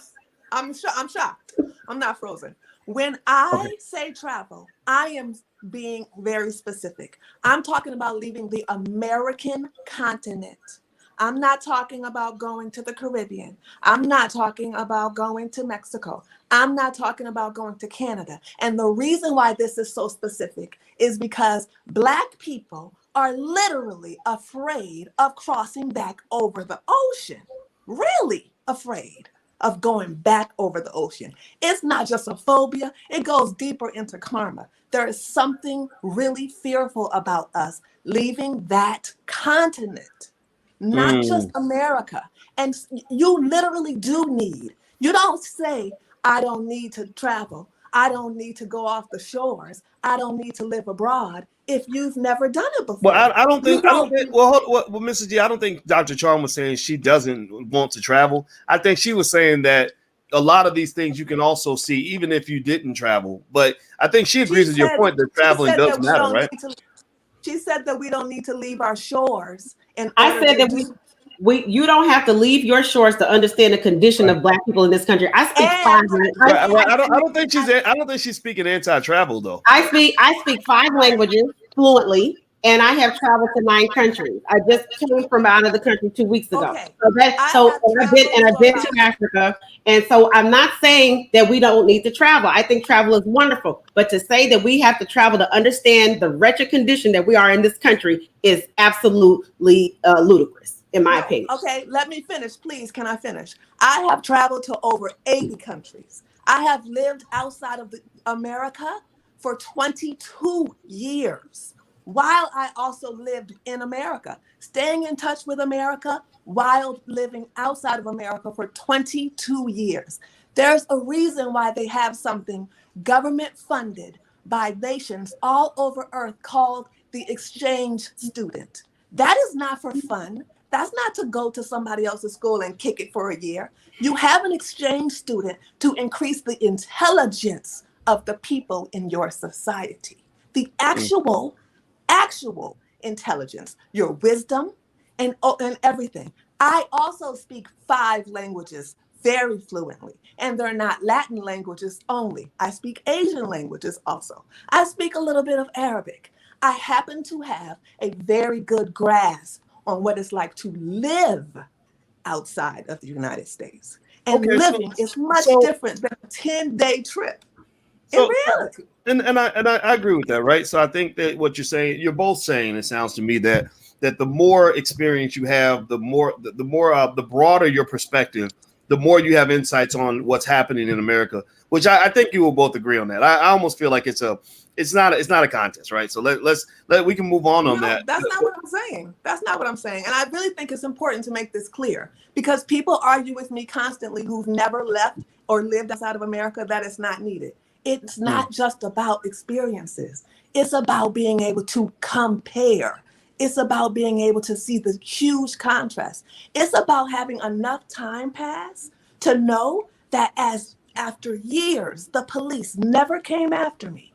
Speaker 6: I'm shocked. I'm not frozen. When I say travel, I am being very specific. I'm talking about leaving the American continent. I'm not talking about going to the Caribbean. I'm not talking about going to Mexico. I'm not talking about going to Canada. And the reason why this is so specific is because Black people are literally afraid of crossing back over the ocean. Really afraid of going back over the ocean. It's not just a phobia. It goes deeper into karma. There is something really fearful about us leaving that continent. Not just America. And you literally do need, you don't say, I don't need to travel. I don't need to go off the shores. I don't need to live abroad. if you've never done it before.
Speaker 1: Well, I don't think. Well, Mrs. G, I don't think Dr. Charm was saying she doesn't want to travel. I think she was saying that a lot of these things you can also see even if you didn't travel. But I think she agrees with your point that traveling does matter, right?
Speaker 6: She said that we don't need to leave our shores. And
Speaker 3: I said that you don't have to leave your shores to understand the condition of Black people in this country. I speak
Speaker 1: I don't think she's speaking anti-travel though.
Speaker 3: I speak 5 languages fluently, and I have traveled to 9 countries. I just came from out of the country 2 weeks ago.
Speaker 6: Okay.
Speaker 3: I've been to Africa, and so I'm not saying that we don't need to travel. I think travel is wonderful, but to say that we have to travel to understand the wretched condition that we are in this country is absolutely ludicrous, in my opinion.
Speaker 6: Okay, let me finish, please. Can I finish? I have traveled to over 80 countries. I have lived outside of America for 22 years. While I also lived in America, staying in touch with America while living outside of America for 22 years. There's a reason why they have something government funded by nations all over Earth called the exchange student. That is not for fun. That's not to go to somebody else's school and kick it for a year. You have an exchange student to increase the intelligence of the people in your society. The actual intelligence, your wisdom, and everything. I also speak 5 languages very fluently, and they're not Latin languages only. I speak Asian languages also. I speak a little bit of Arabic. I happen to have a very good grasp on what it's like to live outside of the United States. And living is much different than a 10-day trip. In reality.
Speaker 1: And I agree with that, right? So I think that what you're saying, you're both saying, it sounds to me that the more experience you have, the broader your perspective, the more you have insights on what's happening in America, which I think you will both agree on that. I almost feel like it's not a contest, right? So we can move on that.
Speaker 6: That's not what I'm saying. That's not what I'm saying. And I really think it's important to make this clear because people argue with me constantly who've never left or lived outside of America that it's not needed. It's not just about experiences. It's about being able to compare. It's about being able to see the huge contrast. It's about having enough time pass to know that after years, the police never came after me.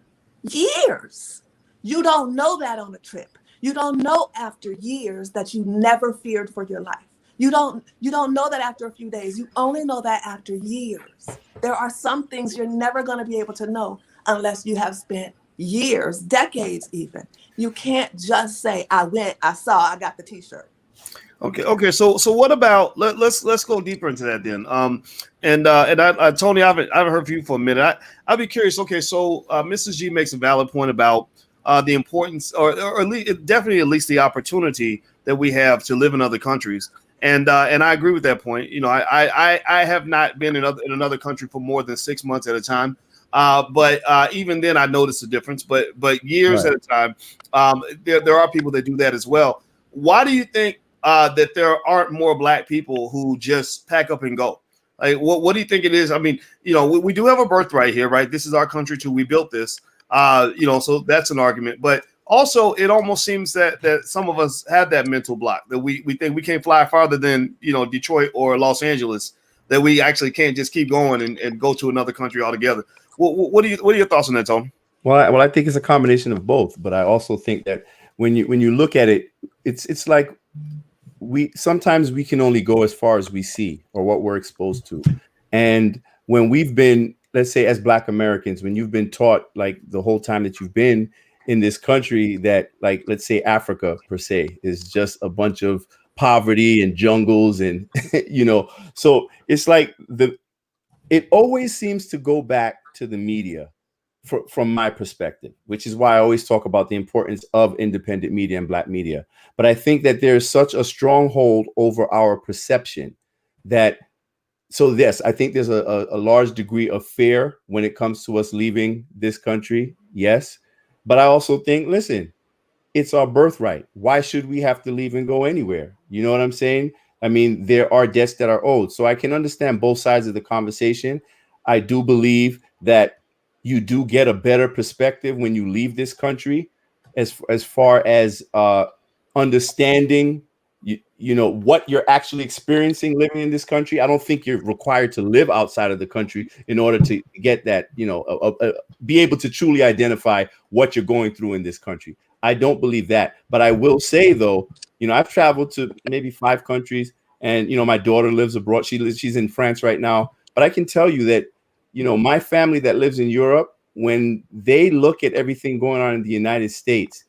Speaker 6: Years. You don't know that on a trip. You don't know after years that you never feared for your life. You don't know that after a few days. You only know that after years. There are some things you're never going to be able to know unless you have spent years, decades even. You can't just say, I went, I saw, I got the t-shirt.
Speaker 1: Okay. So what about let's go deeper into that then. Tony, I haven't heard from you for a minute. I'd be curious. Okay, so Mrs. G makes a valid point about the importance, or at least the opportunity that we have to live in other countries. And I agree with that point. You know, I have not been in another country for more than 6 months at a time. But even then, I noticed a difference. But years at a time, there are people that do that as well. Why do you think that there aren't more Black people who just pack up and go? Like, what do you think it is? I mean, you know, we do have a birthright here, right? This is our country too. We built this, you know, so that's an argument. But also, it almost seems that some of us have that mental block that we think we can't fly farther than, you know, Detroit or Los Angeles, that we actually can't just keep going and go to another country altogether. What are your thoughts on that, Tony?
Speaker 5: Well, I think it's a combination of both, but I also think that when you look at it, it's like sometimes we can only go as far as we see or what we're exposed to. And when we've been, let's say as Black Americans, when you've been taught like the whole time that you've been in this country that, like, let's say Africa per se is just a bunch of poverty and jungles and, you know, so it's like it always seems to go back to the media from my perspective, which is why I always talk about the importance of independent media and Black media. But I think that there's such a stronghold over our perception that, so yes, I think there's a large degree of fear when it comes to us leaving this country. Yes. But I also think, listen, it's our birthright. Why should we have to leave and go anywhere? You know what I'm saying? I mean, there are debts that are owed. So I can understand both sides of the conversation. I do believe that you do get a better perspective when you leave this country. as far as understanding you know what you're actually experiencing living in this country. I don't think you're required to live outside of the country in order to get that, you know, be able to truly identify what you're going through in this country. I don't believe that. But I will say, though, you know, I've traveled to maybe 5 countries, and, you know, my daughter lives abroad. She's in France right now. But I can tell you that, you know, my family that lives in Europe, when they look at everything going on in the United States,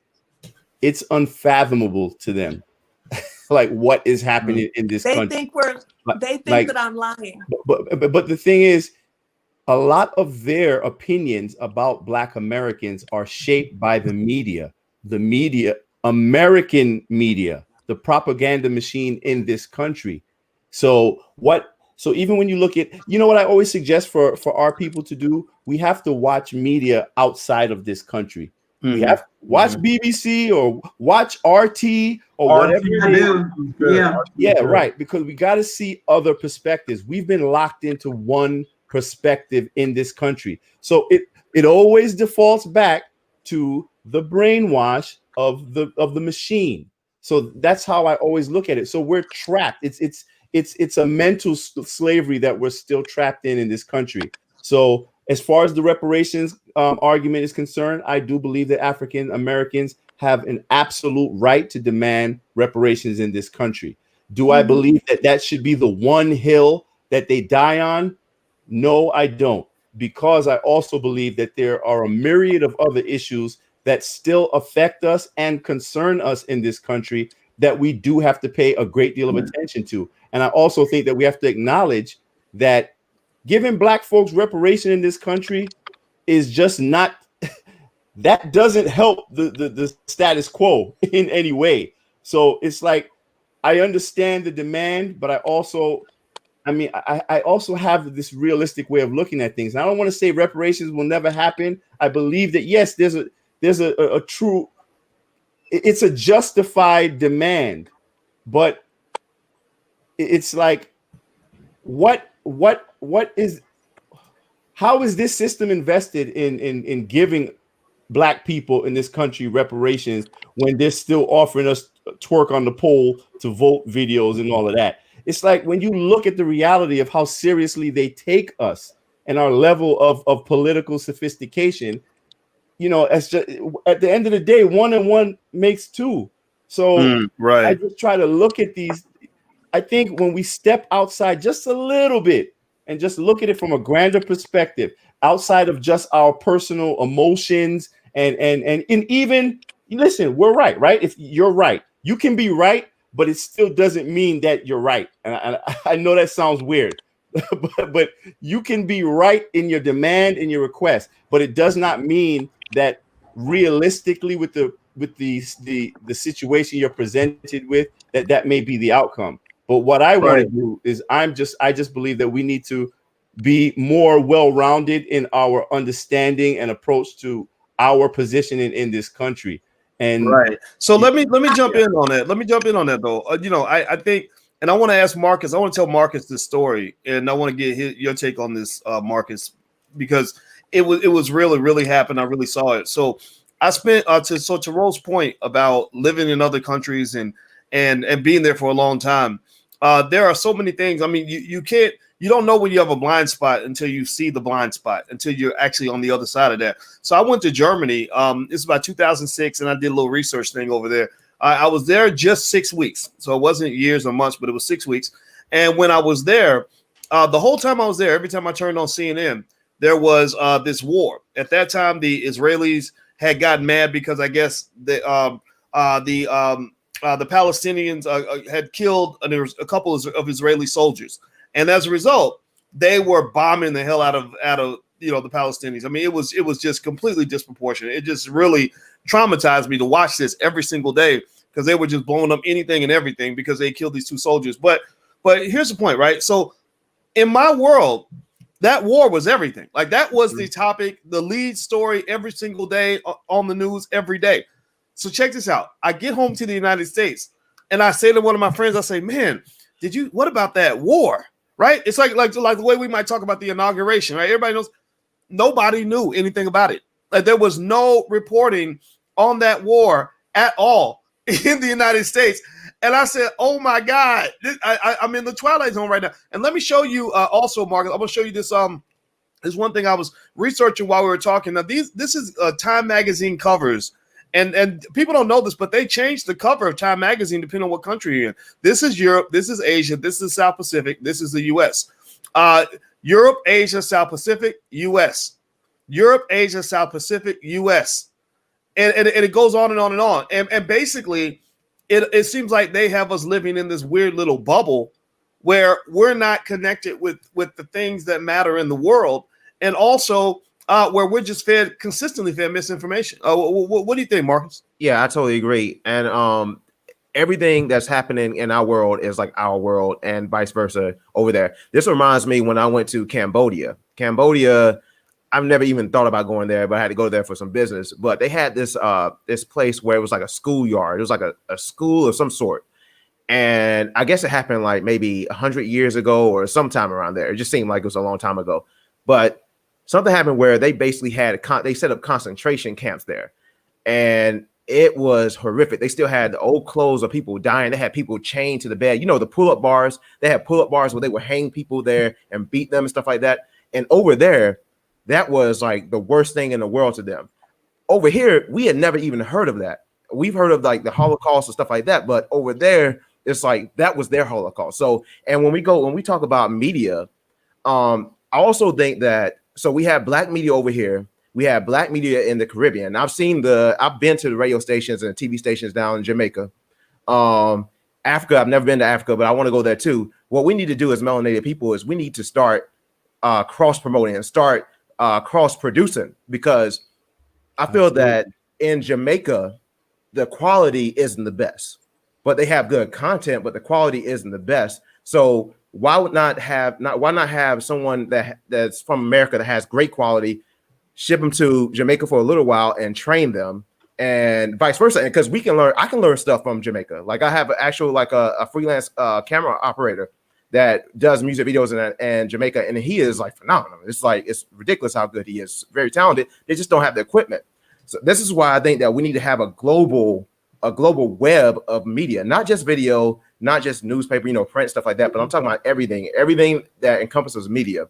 Speaker 5: it's unfathomable to them. Like what is happening in this
Speaker 6: They
Speaker 5: country.
Speaker 6: they think that I'm lying.
Speaker 5: But the thing is, a lot of their opinions about Black Americans are shaped by the media, American media, the propaganda machine in this country. So even when you look at, you know what I always suggest for our people to do, we have to watch media outside of this country. We have to watch BBC or watch RT or whatever it is. Yeah, right. Because we got to see other perspectives. We've been locked into one perspective in this country. So it always defaults back to the brainwash of the machine. So that's how I always look at it. So we're trapped. It's a mental slavery that we're still trapped in this country. So as far as the reparations argument is concerned, I do believe that African Americans have an absolute right to demand reparations in this country. Do I believe that should be the one hill that they die on? No, I don't, because I also believe that there are a myriad of other issues that still affect us and concern us in this country that we do have to pay a great deal of attention to. And I also think that we have to acknowledge that giving Black folks reparation in this country is just not, that doesn't help the status quo in any way. So it's like, I understand the demand, but I also have this realistic way of looking at things. And I don't want to say reparations will never happen. I believe that, yes, there's a true, it's a justified demand, but it's like, how is this system invested in giving Black people in this country reparations when they're still offering us twerk on the pole to vote videos and all of that? It's like, when you look at the reality of how seriously they take us and our level of political sophistication, you know, it's just, at the end of the day, 1 and 1 makes 2. So right. I just try to look at these. I think when we step outside just a little bit and just look at it from a grander perspective, outside of just our personal emotions and even, listen, we're right? If you're right, you can be right, but it still doesn't mean that you're right. And I know that sounds weird, but you can be right in your demand and your request, but it does not mean that realistically with the situation you're presented with, that may be the outcome. But what I want to do is I just believe that we need to be more well-rounded in our understanding and approach to our position in this country. And
Speaker 1: so let me jump in on that. Let me jump in on that though. You know, I think, and I want to ask Marcus. I want to tell Marcus this story, and I want to get your take on this, Marcus, because it was really happened. I really saw it. So I spent to Rose's point about living in other countries and being there for a long time. There are so many things. I mean, you don't know when you have a blind spot until you see the blind spot, until you're actually on the other side of that. So I went to Germany. It's about 2006, and I did a little research thing over there. I was there just 6 weeks, so it wasn't years or months, but it was 6 weeks. And when I was there, the whole time I was there, every time I turned on CNN, there was this war. At that time, the Israelis had gotten mad because I guess the Palestinians had killed a couple of Israeli soldiers, and as a result, they were bombing the hell out of the Palestinians. I mean, it was just completely disproportionate. It just really traumatized me to watch this every single day, because they were just blowing up anything and everything because they killed these 2 soldiers. But here's the point, right? So in my world, that war was everything. Like, that was the topic, the lead story every single day on the news every day. So check this out. I get home to the United States and I say to one of my friends, I say, man, what about that war? Right? It's like the way we might talk about the inauguration, right? Everybody knows, nobody knew anything about it. Like, there was no reporting on that war at all in the United States. And I said, oh my God, I'm in the twilight zone right now. And let me show you also, Marcus, I'm going to show you this. There's one thing I was researching while we were talking. Now, this is Time magazine covers. And people don't know this, but they changed the cover of Time magazine depending on what country you're in. This is Europe. This is Asia. This is South Pacific. This is the U.S. Europe, Asia, South Pacific, U.S. Europe, Asia, South Pacific, U.S. And it goes on and on and on. And basically, it seems like they have us living in this weird little bubble where we're not connected with the things that matter in the world, and also where we're just consistently fed misinformation. What do you think, Marcus?
Speaker 2: Yeah, I totally agree. And everything that's happening in our world is like our world, and vice versa over there. This reminds me when I went to Cambodia. I've never even thought about going there, but I had to go there for some business. But they had this place where it was like a schoolyard. It was like a school of some sort. And I guess it happened like maybe 100 years ago or sometime around there. It just seemed like it was a long time ago. But something happened where they basically they set up concentration camps there. And it was horrific. They still had the old clothes of people dying. They had people chained to the bed. You know, the pull-up bars. They had pull-up bars where they would hang people there and beat them and stuff like that. And over there, that was like the worst thing in the world to them. Over here, we had never even heard of that. We've heard of like the Holocaust and stuff like that, but over there, it's like that was their Holocaust. So, and when we talk about media, I also think that, so we have black media over here. We have black media in the Caribbean. I've been to the radio stations and TV stations down in Jamaica. Africa, I've never been to Africa, but I want to go there too. What we need to do as melanated people is we need to start cross-promoting and start cross-producing, because I feel that in Jamaica, the quality isn't the best, but they have good content, but the quality isn't the best. So why not have someone that's from America that has great quality, ship them to Jamaica for a little while and train them, and vice versa? Because I can learn stuff from Jamaica. Like I have an actual a freelance camera operator that does music videos in Jamaica, and he is like phenomenal. It's ridiculous how good he is. Very talented. They just don't have the equipment. So this is why I think that we need to have a global web of media, not just video, not just newspaper, print, stuff like that. But I'm talking about everything that encompasses media,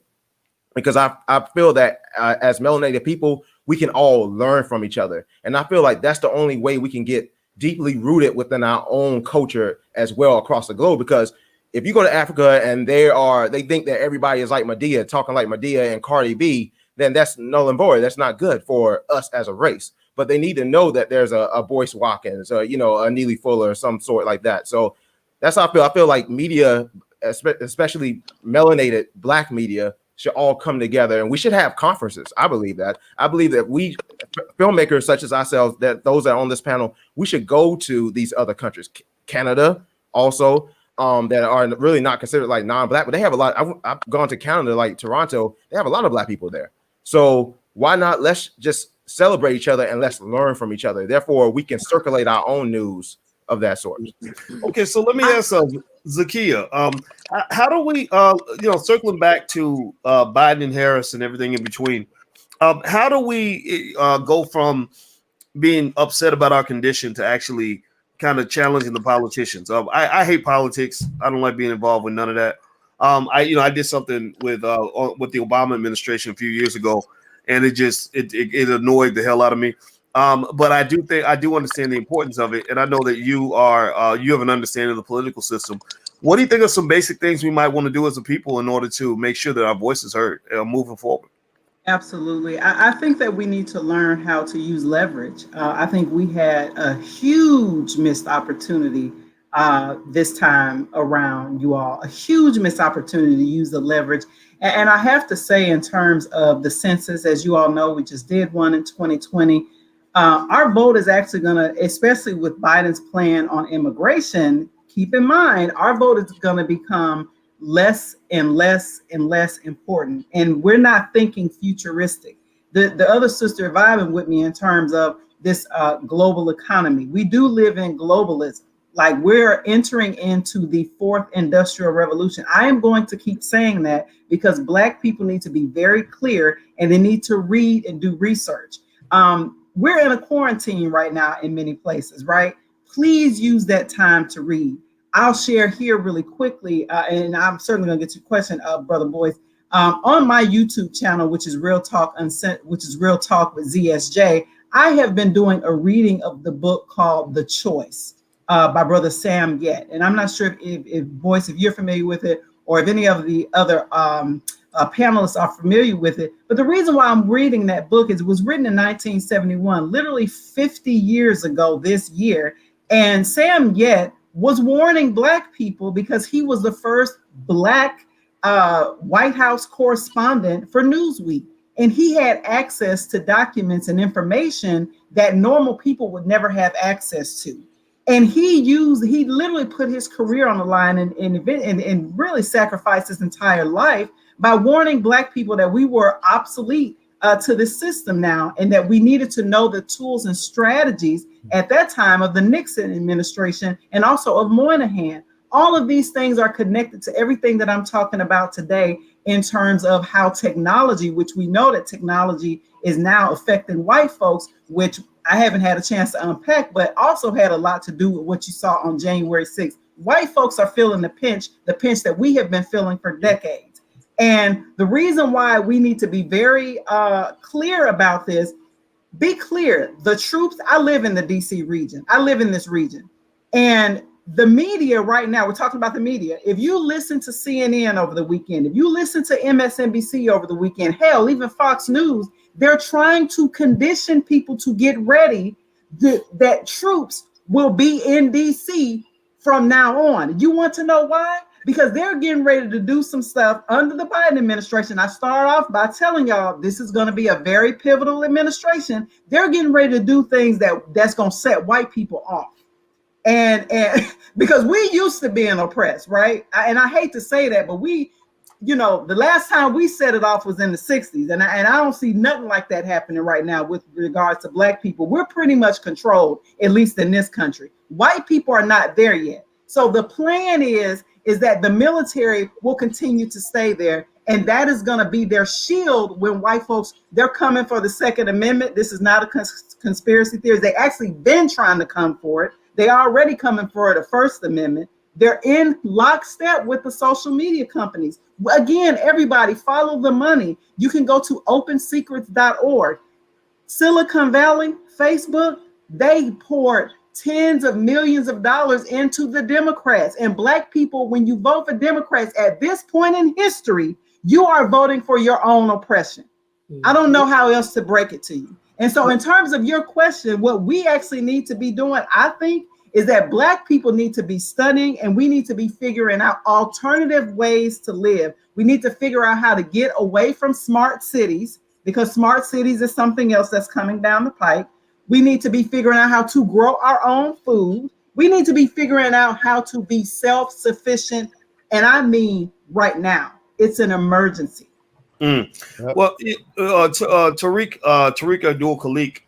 Speaker 2: because I feel that as melanated people, we can all learn from each other, and I feel like that's the only way we can get deeply rooted within our own culture as well across the globe. Because if you go to Africa and they think that everybody is like Madea, talking like Madea and Cardi B, then that's null and void. That's not good for us as a race. But they need to know that there's a Boyce Watkins, a Neely Fuller, or some sort like that. So that's how I feel. I feel like media, especially melanated black media, should all come together, and we should have conferences. I believe that. I believe that we filmmakers such as ourselves, that those that are on this panel, we should go to these other countries, Canada also. That are really not considered like non-black, but they have a lot. I've gone to Canada, like Toronto. They have a lot of black people there. So why not? Let's just celebrate each other and let's learn from each other. Therefore, we can circulate our own news of that sort.
Speaker 1: Okay, so let me ask Zakia. How do we, circling back to Biden and Harris and everything in between? How do we go from being upset about our condition to actually kind of challenging the politicians? I hate politics. I don't like being involved with none of that. I did something with the Obama administration a few years ago, and it annoyed the hell out of me. But I do understand the importance of it, and I know that you have an understanding of the political system. What do you think are some basic things we might want to do as a people in order to make sure that our voice is heard moving forward?
Speaker 8: Absolutely. I think that we need to learn how to use leverage. I think we had a huge missed opportunity this time around, you all, a huge missed opportunity to use the leverage. And I have to say, in terms of the census, as you all know, we just did one in 2020. Our vote is actually going to, especially with Biden's plan on immigration, keep in mind, our vote is going to become less and less and less important. And we're not thinking futuristic. The other sister vibing with me in terms of this global economy. We do live in globalism. Like, we're entering into the fourth industrial revolution. I am going to keep saying that because Black people need to be very clear, and they need to read and do research. we're in a quarantine right now in many places, right? Please use that time to read. I'll share here really quickly, and I'm certainly going to get your question, Brother Boyce. On my YouTube channel, which is Real Talk with ZSJ, I have been doing a reading of the book called The Choice by Brother Sam Yet. And I'm not sure if Boyce, if you're familiar with it, or if any of the other panelists are familiar with it. But the reason why I'm reading that book is it was written in 1971, literally 50 years ago this year. And Sam Yet was warning Black people because he was the first Black White House correspondent for Newsweek. And he had access to documents and information that normal people would never have access to. And he literally put his career on the line and really sacrificed his entire life by warning Black people that we were obsolete to this system now, and that we needed to know the tools and strategies at that time of the Nixon administration and also of Moynihan. All of these things are connected to everything that I'm talking about today in terms of how technology, which we know that technology is now affecting white folks, which I haven't had a chance to unpack, but also had a lot to do with what you saw on January 6th. White folks are feeling the pinch that we have been feeling for decades. And the reason why we need to be very clear about this, be clear, the troops, I live in the DC region. I live in this region. And the media right now, we're talking about the media. If you listen to CNN over the weekend, if you listen to MSNBC over the weekend, hell, even Fox News, they're trying to condition people to get ready that troops will be in DC from now on. You want to know why? Because they're getting ready to do some stuff under the Biden administration. I start off by telling y'all this is going to be a very pivotal administration. They're getting ready to do things that's going to set white people off. And because we used to being oppressed, right? And I hate to say that, but we, the last time we set it off was in the 60s. And I don't see nothing like that happening right now with regards to Black people. We're pretty much controlled, at least in this country. White people are not there yet. So the plan is that the military will continue to stay there. And that is going to be their shield when white folks, they're coming for the Second Amendment. This is not a conspiracy theory. They actually been trying to come for it. They already coming for the First Amendment. They're in lockstep with the social media companies. Again, everybody follow the money. You can go to opensecrets.org. Silicon Valley, Facebook, they poured tens of millions of dollars into the Democrats. And Black people, when you vote for Democrats at this point in history, you are voting for your own oppression. I don't know how else to break it to you. And so in terms of your question, what we actually need to be doing, I think, is that Black people need to be studying, and we need to be figuring out alternative ways to live. We need to figure out how to get away from smart cities, because smart cities is something else that's coming down the pike. We need to be figuring out how to grow our own food. We need to be figuring out how to be self-sufficient. And I mean right now, it's an emergency.
Speaker 1: Well, Tariq Abdul-Khalik,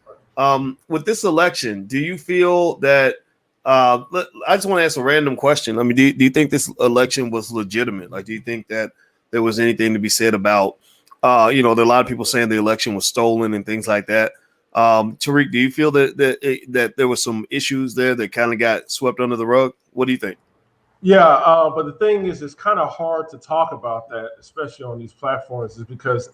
Speaker 1: with this election, do you feel that I just want to ask a random question. I mean, do you think this election was legitimate? Like, do you think that there was anything to be said about, there are a lot of people saying the election was stolen and things like that. Tariq, do you feel that there were some issues there that kind of got swept under the rug? What do you think?
Speaker 7: Yeah, but the thing is, it's kind of hard to talk about that, especially on these platforms, is because,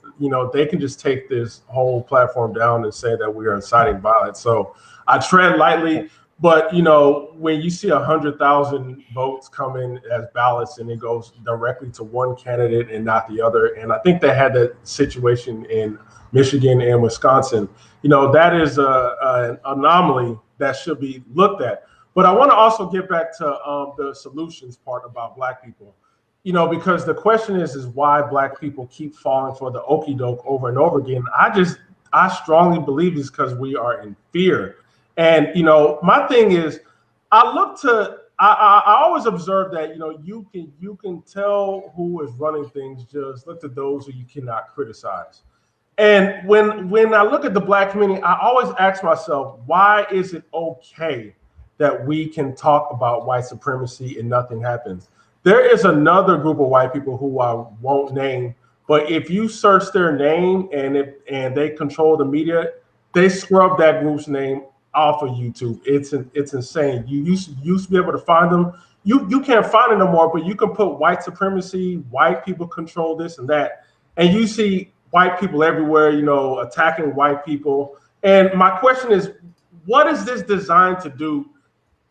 Speaker 7: they can just take this whole platform down and say that we are inciting violence. So I tread lightly, but, when you see 100,000 votes come in as ballots and it goes directly to one candidate and not the other, and I think they had that situation in Michigan and Wisconsin, that is an anomaly that should be looked at. But I want to also get back to the solutions part about Black people, because the question is why Black people keep falling for the okie doke over and over again. I strongly believe it's because we are in fear. And, my thing is, I always observe that, you can tell who is running things, just look at those who you cannot criticize. And when I look at the Black community, I always ask myself, why is it okay that we can talk about white supremacy and nothing happens? There is another group of white people who I won't name, but if you search their name and they control the media, they scrubbed that group's name off of YouTube. It's insane. You used to be able to find them. You can't find it no more, but you can put white supremacy, white people control this and that, and you see white people everywhere, attacking white people. And my question is, what is this designed to do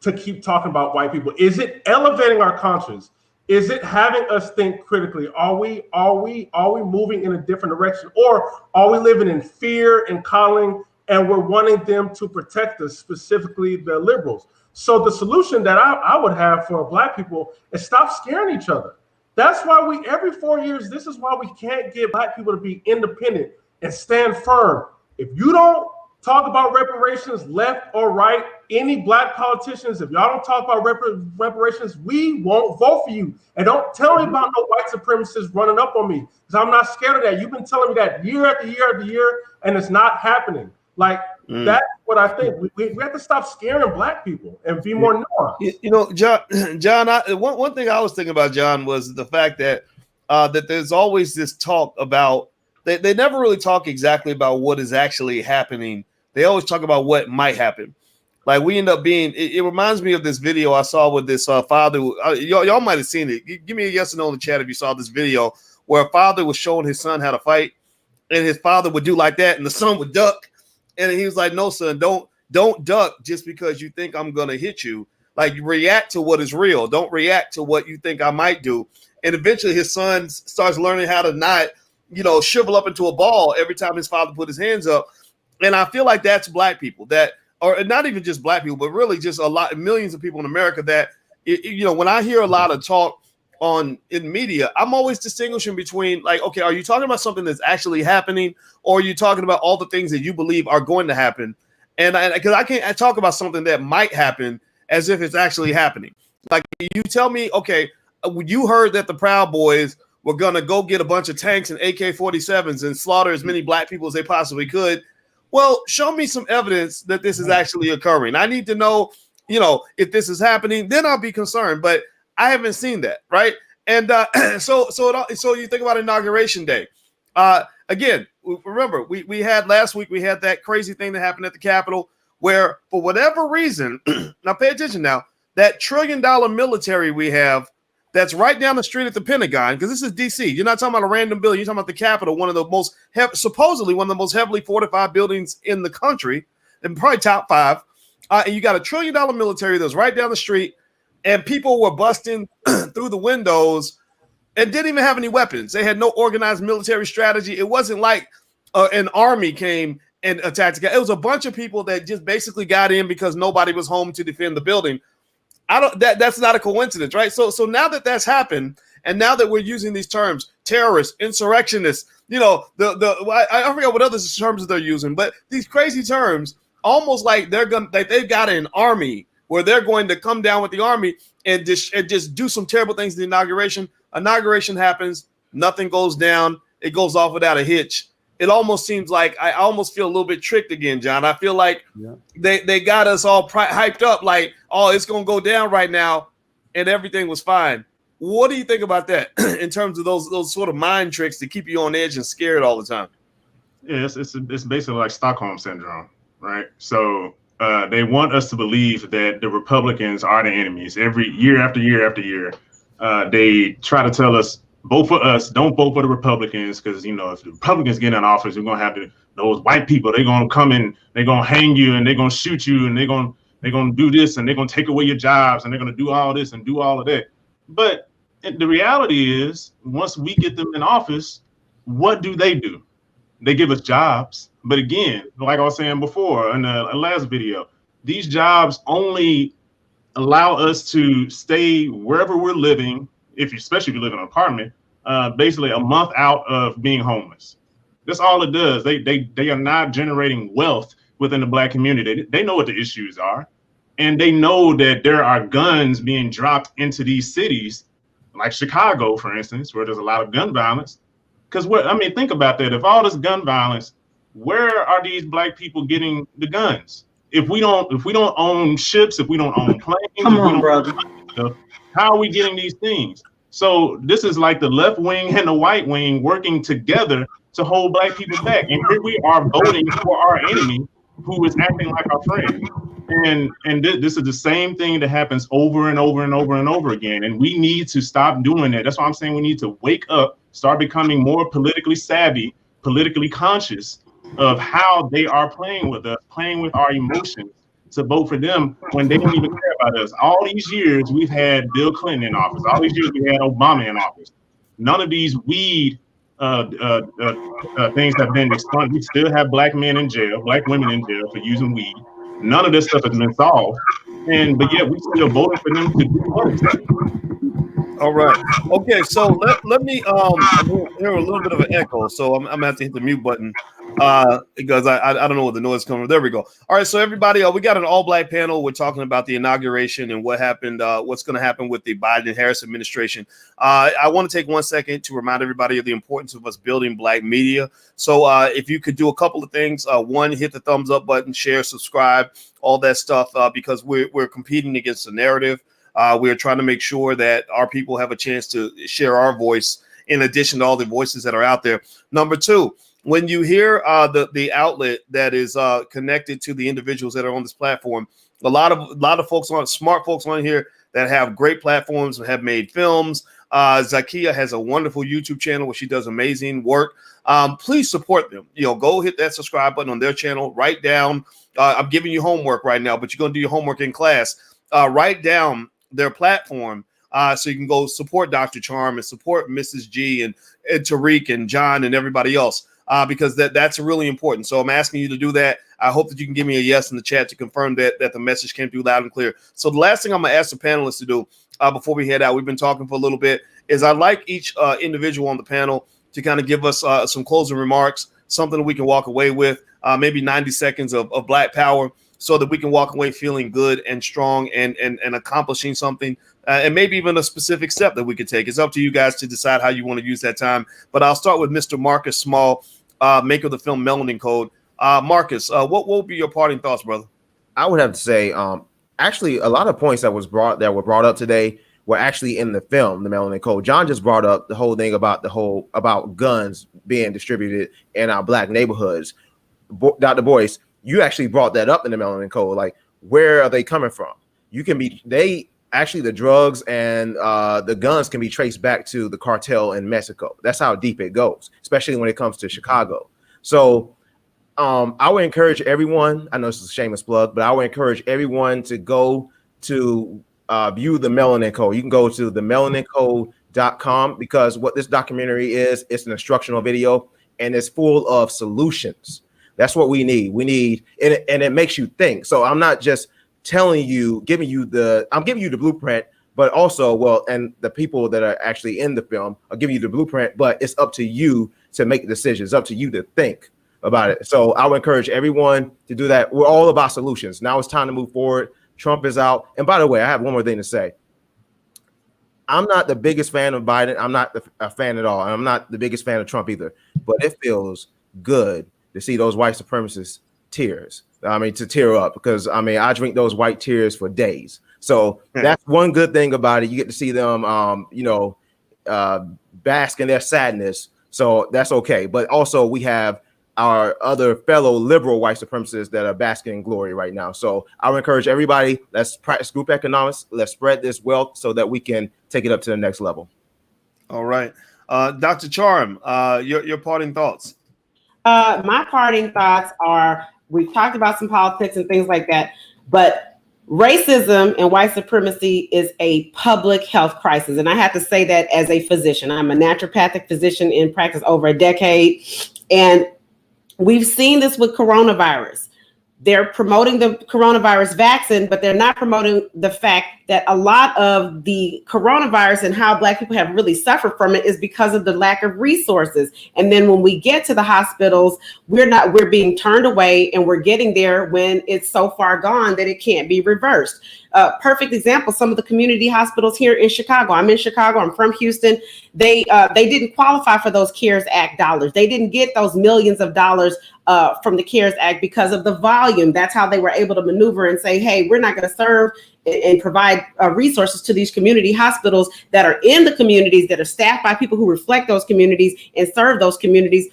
Speaker 7: to keep talking about white people? Is it elevating our conscience? Is it having us think critically? Are we moving in a different direction, or are we living in fear and coddling, and we're wanting them to protect us, specifically the liberals? So the solution that I would have for Black people is stop scaring each other. That's why every 4 years, this is why we can't get Black people to be independent and stand firm. If you don't talk about reparations, left or right, any Black politicians, if y'all don't talk about reparations, we won't vote for you. And don't tell me about no white supremacists running up on me, because I'm not scared of that. You've been telling me that year after year after year, and it's not happening. That's what I think. We have to stop scaring Black people and be more nuanced.
Speaker 1: John, one thing I was thinking about, John, was the fact that that there's always this talk about, they never really talk exactly about what is actually happening. They always talk about what might happen. Like, we end up being, it reminds me of this video I saw with this father. Y'all might have seen it. Give me a yes or no in the chat if you saw this video, where a father was showing his son how to fight, and his father would do like that, and the son would duck. And he was like, no, son, don't duck just because you think I'm going to hit you. Like, react to what is real. Don't react to what you think I might do. And eventually his son starts learning how to not, shrivel up into a ball every time his father put his hands up. And I feel like that's Black people, that, or not even just Black people, but really just millions of people in America that, when I hear a lot of talk in media, I'm always distinguishing between, like, okay, are you talking about something that's actually happening, or are you talking about all the things that you believe are going to happen? And because I can't talk about something that might happen as if it's actually happening. Like, you tell me, okay, you heard that the Proud Boys were going to go get a bunch of tanks and AK-47s and slaughter as many Black people as they possibly could. Well, show me some evidence that this is actually occurring. I need to know, if this is happening, then I'll be concerned. But I haven't seen that, right? And so you think about Inauguration Day. Again, remember, we had last week, we had that crazy thing that happened at the Capitol, where for whatever reason, now pay attention now, that $1 trillion military we have that's right down the street at the Pentagon, because this is DC. You're not talking about a random building. You're talking about the Capitol, one of the most supposedly one of the most heavily fortified buildings in the country, and probably top 5. And you got a $1 trillion military that's right down the street, and people were busting through the windows and didn't even have any weapons. They had no organized military strategy. It wasn't like an army came and attacked. It was a bunch of people that just basically got in because nobody was home to defend the building. That's not a coincidence, right? So now that that's happened, and now that we're using these terms, terrorists, insurrectionists, I forget what other terms they're using, but these crazy terms, almost like they've got an army where they're going to come down with the army and just do some terrible things in the inauguration. Inauguration happens, nothing goes down, it goes off without a hitch. It almost seems like I almost feel a little bit tricked again, John. I feel like they got us all hyped up, like, oh, it's going to go down right now, and everything was fine. What do you think about that in terms of those sort of mind tricks to keep you on edge and scared all the time?
Speaker 4: Yeah, it's basically like Stockholm syndrome, right? So they want us to believe that the Republicans are the enemies. Every year after year after year, they try to tell us, vote for us, don't vote for the Republicans, because if the Republicans get in office, we're gonna have those white people, they're gonna come in, they're gonna hang you, and they're gonna shoot you, and they're gonna do this, and they're gonna take away your jobs, and they're gonna do all this and do all of that. But the reality is, once we get them in office, what do? They give us jobs. But again, like I was saying before in the last video, these jobs only allow us to stay wherever we're living, especially if you live in an apartment, basically a month out of being homeless. That's all it does. They are not generating wealth within the Black community. They know what the issues are, and they know that there are guns being dropped into these cities, like Chicago, for instance, where there's a lot of gun violence. Because think about that. If all this gun violence, where are these Black people getting the guns? If we don't own ships, if we don't own planes,
Speaker 8: come on, brother.
Speaker 4: How are we getting these things? So this is like the left wing and the white wing working together to hold black people back. And here we are voting for our enemy who is acting like our friend. And this is the same thing that happens over and over and over and over again. And we need to stop doing that. That's why I'm saying we need to wake up, start becoming more politically savvy, politically conscious of how they are playing with us, playing with our emotions to vote for them when they don't even care about us. All these years we've had Bill Clinton in office. All these years we had Obama in office. None of these weed things have been expunged. We still have black men in jail, black women in jail for using weed. None of this stuff has been solved, but yet we still voting for them to do what exactly?
Speaker 1: All right. Okay. So let me hear a little bit of an echo. So I'm gonna have to hit the mute button because I don't know what the noise is coming from. There we go. All right. So everybody, we got an all black panel. We're talking about the inauguration and what happened, what's going to happen with the Biden and Harris administration. I want to take 1 second to remind everybody of the importance of us building black media. So if you could do a couple of things, one, hit the thumbs up button, share, subscribe, all that stuff, because we're competing against the narrative. We're trying to make sure that our people have a chance to share our voice in addition to all the voices that are out there. Number two, when you hear the outlet that is connected to the individuals that are on this platform, a lot of folks smart folks on here that have great platforms and have made films. Zakia has a wonderful YouTube channel where she does amazing work. Please support them. Go hit that subscribe button on their channel. Write down. I'm giving you homework right now, but you're going to do your homework in class. Write down their platform so you can go support Dr. Charm and support Mrs. G and Tariq and John and everybody else, because that's really important. So I'm asking you to do that. I hope that you can give me a yes in the chat to confirm that the message came through loud and clear. So the last thing I'm going to ask the panelists to do before we head out, we've been talking for a little bit, is I'd like each individual on the panel to kind of give us some closing remarks, something that we can walk away with, maybe 90 seconds of Black Power, so that we can walk away feeling good and strong and accomplishing something, and maybe even a specific step that we could take. It's up to you guys to decide how you want to use that time. But I'll start with Mr. Marcus Small, maker of the film Melanin Code. Marcus, what will be your parting thoughts, brother?
Speaker 2: I would have to say, actually, a lot of points that were brought up today were actually in the film, The Melanin Code. John just brought up the whole thing about guns being distributed in our black neighborhoods. Dr. Boyce, you actually brought that up in The Melanin Code. Like, where are they coming from? The drugs and the guns can be traced back to the cartel in Mexico. That's how deep it goes, especially when it comes to Chicago. So I would encourage everyone, I know this is a shameless plug, but I would encourage everyone to go to view The Melanin Code. You can go to themelanincode.com, because what this documentary is, it's an instructional video and it's full of solutions. That's what we need. And it makes you think. So I'm not just telling you, giving you the blueprint, but also, and the people that are actually in the film are giving you the blueprint, but it's up to you to make decisions. It's up to you to think about it. So I would encourage everyone to do that. We're all about solutions. Now it's time to move forward. Trump is out. And by the way, I have one more thing to say. I'm not the biggest fan of Biden. I'm not a fan at all. And I'm not the biggest fan of Trump either. But it feels good to see those white supremacists to tear up, because I drink those white tears for days. So that's one good thing about it. You get to see them, bask in their sadness. So that's okay. But also we have our other fellow liberal white supremacists that are basking in glory right now. So I would encourage everybody, let's practice group economics. Let's spread this wealth so that we can take it up to the next level.
Speaker 1: All right. Dr. Charm, your parting thoughts.
Speaker 3: My parting thoughts are, we've talked about some politics and things like that, but racism and white supremacy is a public health crisis. And I have to say that as a physician. I'm a naturopathic physician in practice over a decade. And we've seen this with coronavirus. They're promoting the coronavirus vaccine, but they're not promoting the fact that a lot of the coronavirus and how Black people have really suffered from it is because of the lack of resources. And then when we get to the hospitals, we're being turned away, and we're getting there when it's so far gone that it can't be reversed. Perfect example, some of the community hospitals here in Chicago. I'm in Chicago, I'm from Houston. They didn't qualify for those CARES Act dollars. They didn't get those millions of dollars from the CARES Act because of the volume. That's how they were able to maneuver and say, hey, we're not going to serve and provide resources to these community hospitals that are in the communities, that are staffed by people who reflect those communities and serve those communities.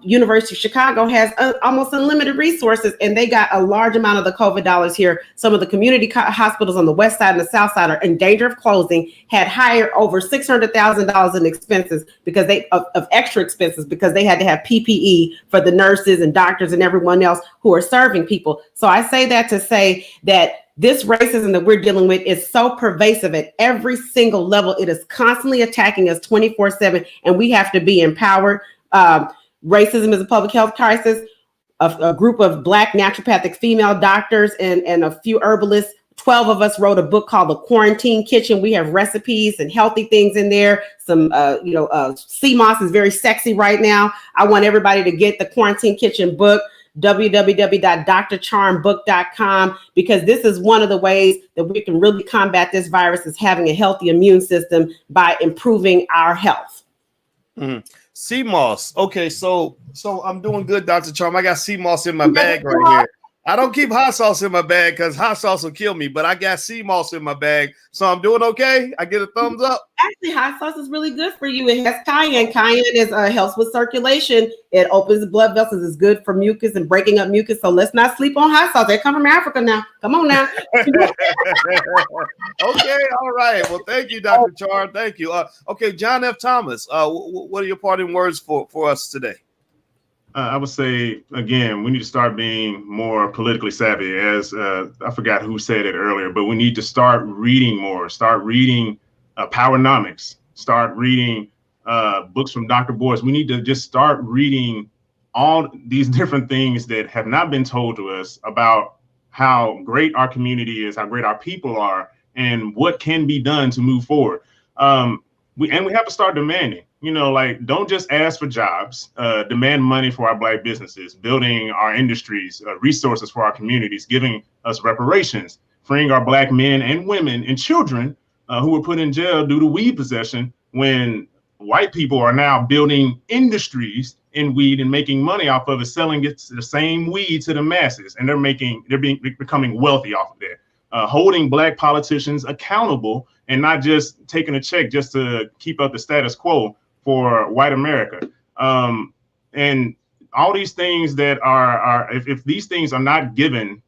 Speaker 3: University of Chicago has almost unlimited resources, and they got a large amount of the COVID dollars here. Some of the community hospitals on the west side and the south side are in danger of closing, had hired over $600,000 in expenses because of extra expenses because they had to have PPE for the nurses and doctors and everyone else who are serving people. So I say that to say that this racism that we're dealing with is so pervasive at every single level. It is constantly attacking us 24/7, and we have to be empowered. Racism is a public health crisis. A group of Black naturopathic female doctors and a few herbalists, 12 of us wrote a book called The Quarantine Kitchen. We have recipes and healthy things in there. Some, sea moss is very sexy right now. I want everybody to get the Quarantine Kitchen book, www.drcharmbook.com, because this is one of the ways that we can really combat this virus, is having a healthy immune system by improving our health.
Speaker 1: Mm-hmm. Sea moss. Okay, so I'm doing good, Dr. Charm. I got sea moss in my bag right here. I don't keep hot sauce in my bag because hot sauce will kill me, but I got sea moss in my bag, so I'm doing okay. I get a thumbs up.
Speaker 3: Actually, hot sauce is really good for you. It has cayenne. Cayenne is helps with circulation. It opens the blood vessels. It's good for mucus and breaking up mucus. So let's not sleep on hot sauce. They come from Africa now. Come on now.
Speaker 1: Okay, all right. Well, thank you, Dr. Charm. Thank you. Okay, John F. Thomas. What are your parting words for us today?
Speaker 4: I would say, again, we need to start being more politically savvy. As I forgot who said it earlier, but we need to start reading more, start reading Powernomics, start reading books from Dr. Boyce. We need to just start reading all these different things that have not been told to us about how great our community is, how great our people are, and what can be done to move forward. We have to start demanding. Don't just ask for jobs, demand money for our Black businesses, building our industries, resources for our communities, giving us reparations, freeing our Black men and women and children who were put in jail due to weed possession, when white people are now building industries in weed and making money off of it, selling it the same weed to the masses, and they're becoming wealthy off of that. Holding Black politicians accountable and not just taking a check just to keep up the status quo for white America. And all these things that if these things are not given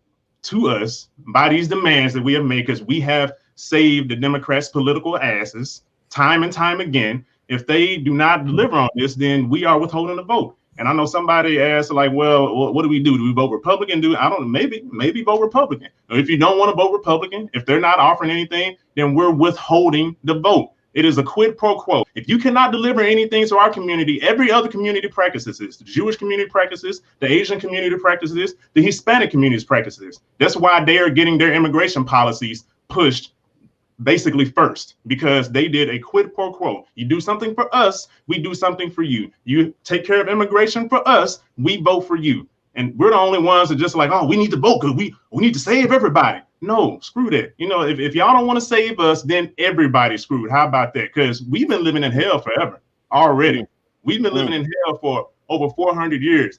Speaker 4: to us by these demands that we have made, because we have saved the Democrats' political asses time and time again, if they do not deliver on this, then we are withholding the vote. And I know somebody asked, like, well, what do we do? Do we vote Republican? I don't know, maybe vote Republican. Or if you don't want to vote Republican, if they're not offering anything, then we're withholding the vote. It is a quid pro quo. If you cannot deliver anything to our community, every other community practices this. The Jewish community practices, the Asian community practices this, the Hispanic communities practices this. That's why they are getting their immigration policies pushed basically first, because they did a quid pro quo. You do something for us, we do something for you. You take care of immigration for us, we vote for you. And we're the only ones that just like, oh, we need to vote because we need to save everybody. No, screw that. If y'all don't want to save us, then everybody's screwed. How about that? Because we've been living in hell forever already. We've been living in hell for over 400 years.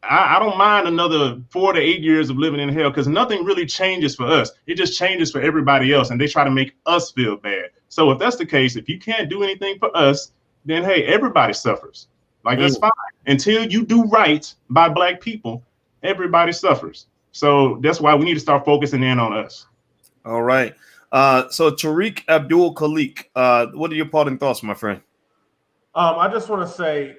Speaker 4: I don't mind another 4 to 8 years of living in hell, because nothing really changes for us. It just changes for everybody else, and they try to make us feel bad. So if that's the case, if you can't do anything for us, then hey, everybody suffers. That's fine. Until you do right by Black people, everybody suffers. So that's why we need to start focusing in on us.
Speaker 1: All right. So Tariq Abdul Khalik, what are your parting thoughts, my friend?
Speaker 7: I just want to say,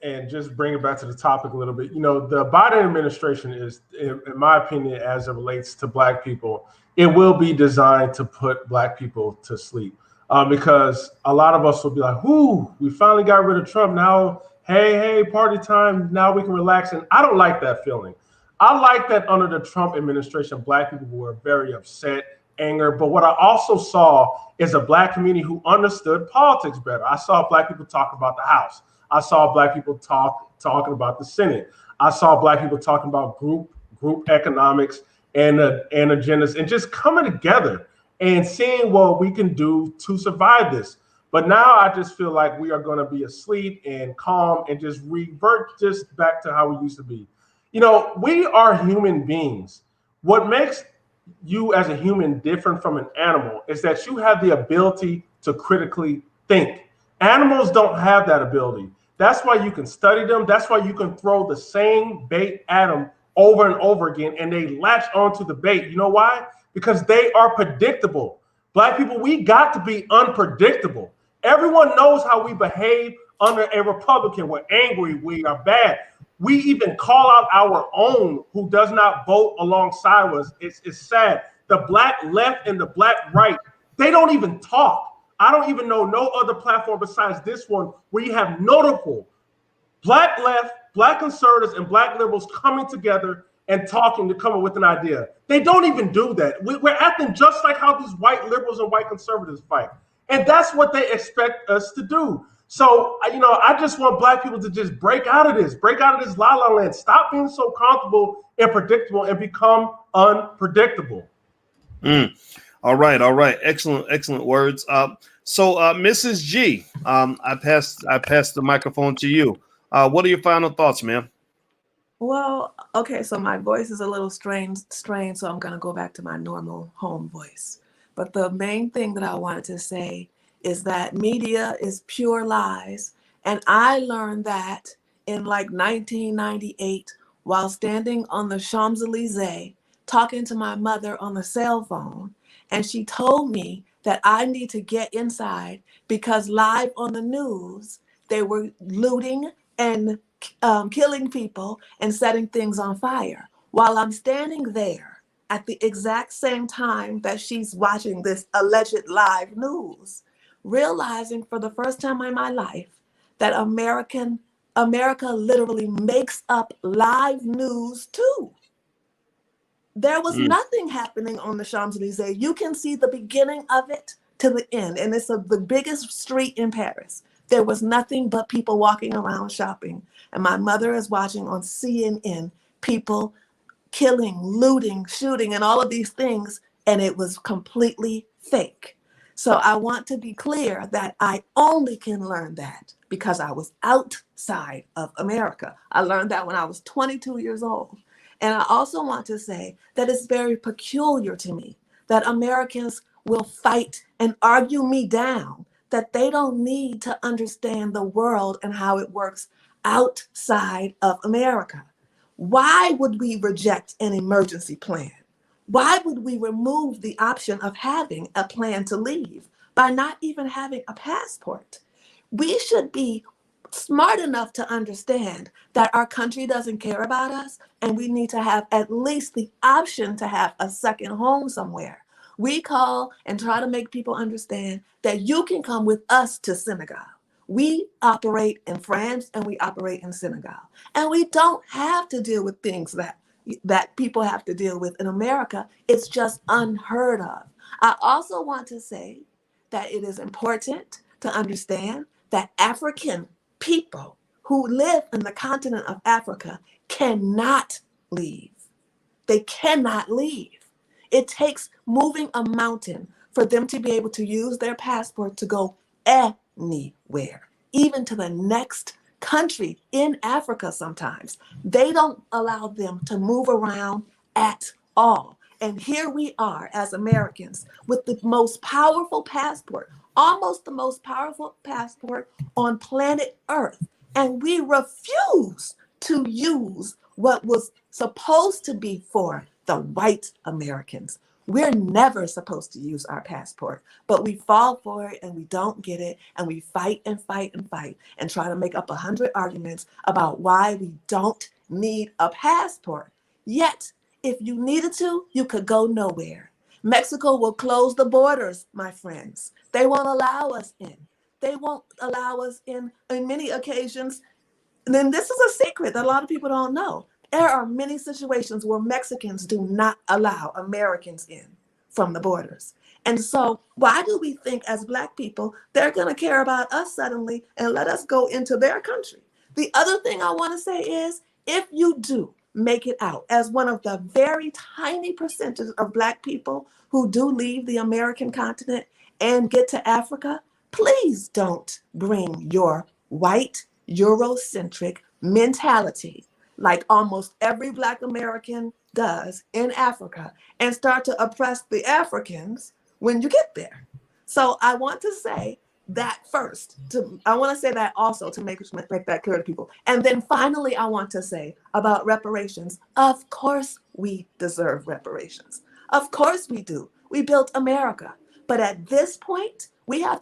Speaker 7: and just bring it back to the topic a little bit, the Biden administration is, in my opinion, as it relates to Black people, it will be designed to put Black people to sleep. Because a lot of us will be like, whoo, we finally got rid of Trump. Now, hey, party time. Now we can relax. And I don't like that feeling. I like that under the Trump administration, Black people were very upset, anger. But what I also saw is a Black community who understood politics better. I saw Black people talk about the House. I saw Black people talking about the Senate. I saw Black people talking about group economics and agendas, and just coming together and seeing what we can do to survive this. But now I just feel like we are going to be asleep and calm and just revert just back to how we used to be. We are human beings. What makes you as a human different from an animal is that you have the ability to critically think. Animals don't have that ability. That's why you can study them. That's why you can throw the same bait at them over and over again, and they latch onto the bait. You know why? Because they are predictable. Black people, we got to be unpredictable. Everyone knows how we behave under a Republican. We're angry, we are bad. We even call out our own who does not vote alongside us. It's sad. The black left and the black right, they don't even talk. I don't even know no other platform besides this one where you have notable black left, black conservatives, and black liberals coming together and talking to come up with an idea. They don't even do that. We're acting just like how these white liberals and white conservatives fight. And that's what they expect us to do. So, I just want black people to just break out of this la la land. Stop being so comfortable and predictable and become unpredictable.
Speaker 1: All right. Excellent words. So, Mrs. G, I passed the microphone to you. What are your final thoughts, ma'am?
Speaker 6: Well, okay, so my voice is a little strained, so I'm going to go back to my normal home voice. But the main thing that I wanted to say is that media is pure lies. And I learned that in like 1998 while standing on the Champs-Elysees talking to my mother on the cell phone. And she told me that I need to get inside because live on the news, they were looting and killing people and setting things on fire. While I'm standing there at the exact same time that she's watching this alleged live news, realizing for the first time in my life that America literally makes up live news too. There was nothing happening on the Champs-Elysees. You can see the beginning of it to the end, and it's the biggest street in Paris. There was nothing but people walking around shopping. And my mother is watching on CNN, people killing, looting, shooting, and all of these things, and it was completely fake. So I want to be clear that I only can learn that because I was outside of America. I learned that when I was 22 years old. And I also want to say that it's very peculiar to me that Americans will fight and argue me down, that they don't need to understand the world and how it works outside of America. Why would we reject an emergency plan? Why would we remove the option of having a plan to leave by not even having a passport? We should be smart enough to understand that our country doesn't care about us and we need to have at least the option to have a second home somewhere. We call and try to make people understand that you can come with us to Senegal. We operate in France and we operate in Senegal. And we don't have to deal with things that people have to deal with in America. It's just unheard of. I also want to say that it is important to understand that African people who live in the continent of Africa cannot leave. They cannot leave. It takes moving a mountain for them to be able to use their passport to go anywhere, even to the next country in Africa sometimes. They don't allow them to move around at all. And here we are as Americans with the most powerful passport, almost the most powerful passport on planet Earth. And we refuse to use what was supposed to be for the white Americans. We're never supposed to use our passport, but we fall for it and we don't get it. And we fight and fight and fight and try to make up 100 arguments about why we don't need a passport. Yet, if you needed to, you could go nowhere. Mexico will close the borders, my friends. They won't allow us in. They won't allow us in on many occasions. And then this is a secret that a lot of people don't know. There are many situations where Mexicans do not allow Americans in from the borders. And so why do we think as Black people, they're going to care about us suddenly and let us go into their country? The other thing I want to say is, if you do make it out as one of the very tiny percentages of Black people who do leave the American continent and get to Africa, please don't bring your white Eurocentric mentality like almost every Black American does in Africa and start to oppress the Africans when you get there. So I want to say that first. I want to say that also to make that clear to people. And then finally, I want to say about reparations. Of course, we deserve reparations. Of course we do. We built America. But at this point, we have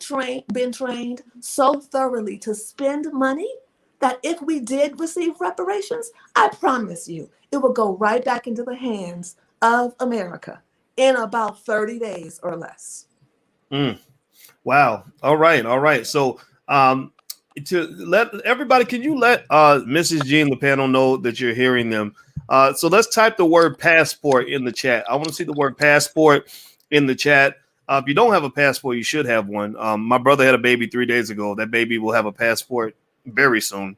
Speaker 6: been trained so thoroughly to spend money that if we did receive reparations, I promise you, it will go right back into the hands of America in about 30 days or less.
Speaker 1: Wow. All right. So to let everybody, can you let Mrs. G and the panel know that you're hearing them? So let's type the word passport in the chat. I want to see the word passport in the chat. If you don't have a passport, you should have one. My brother had a baby 3 days ago. That baby will have a passport very soon.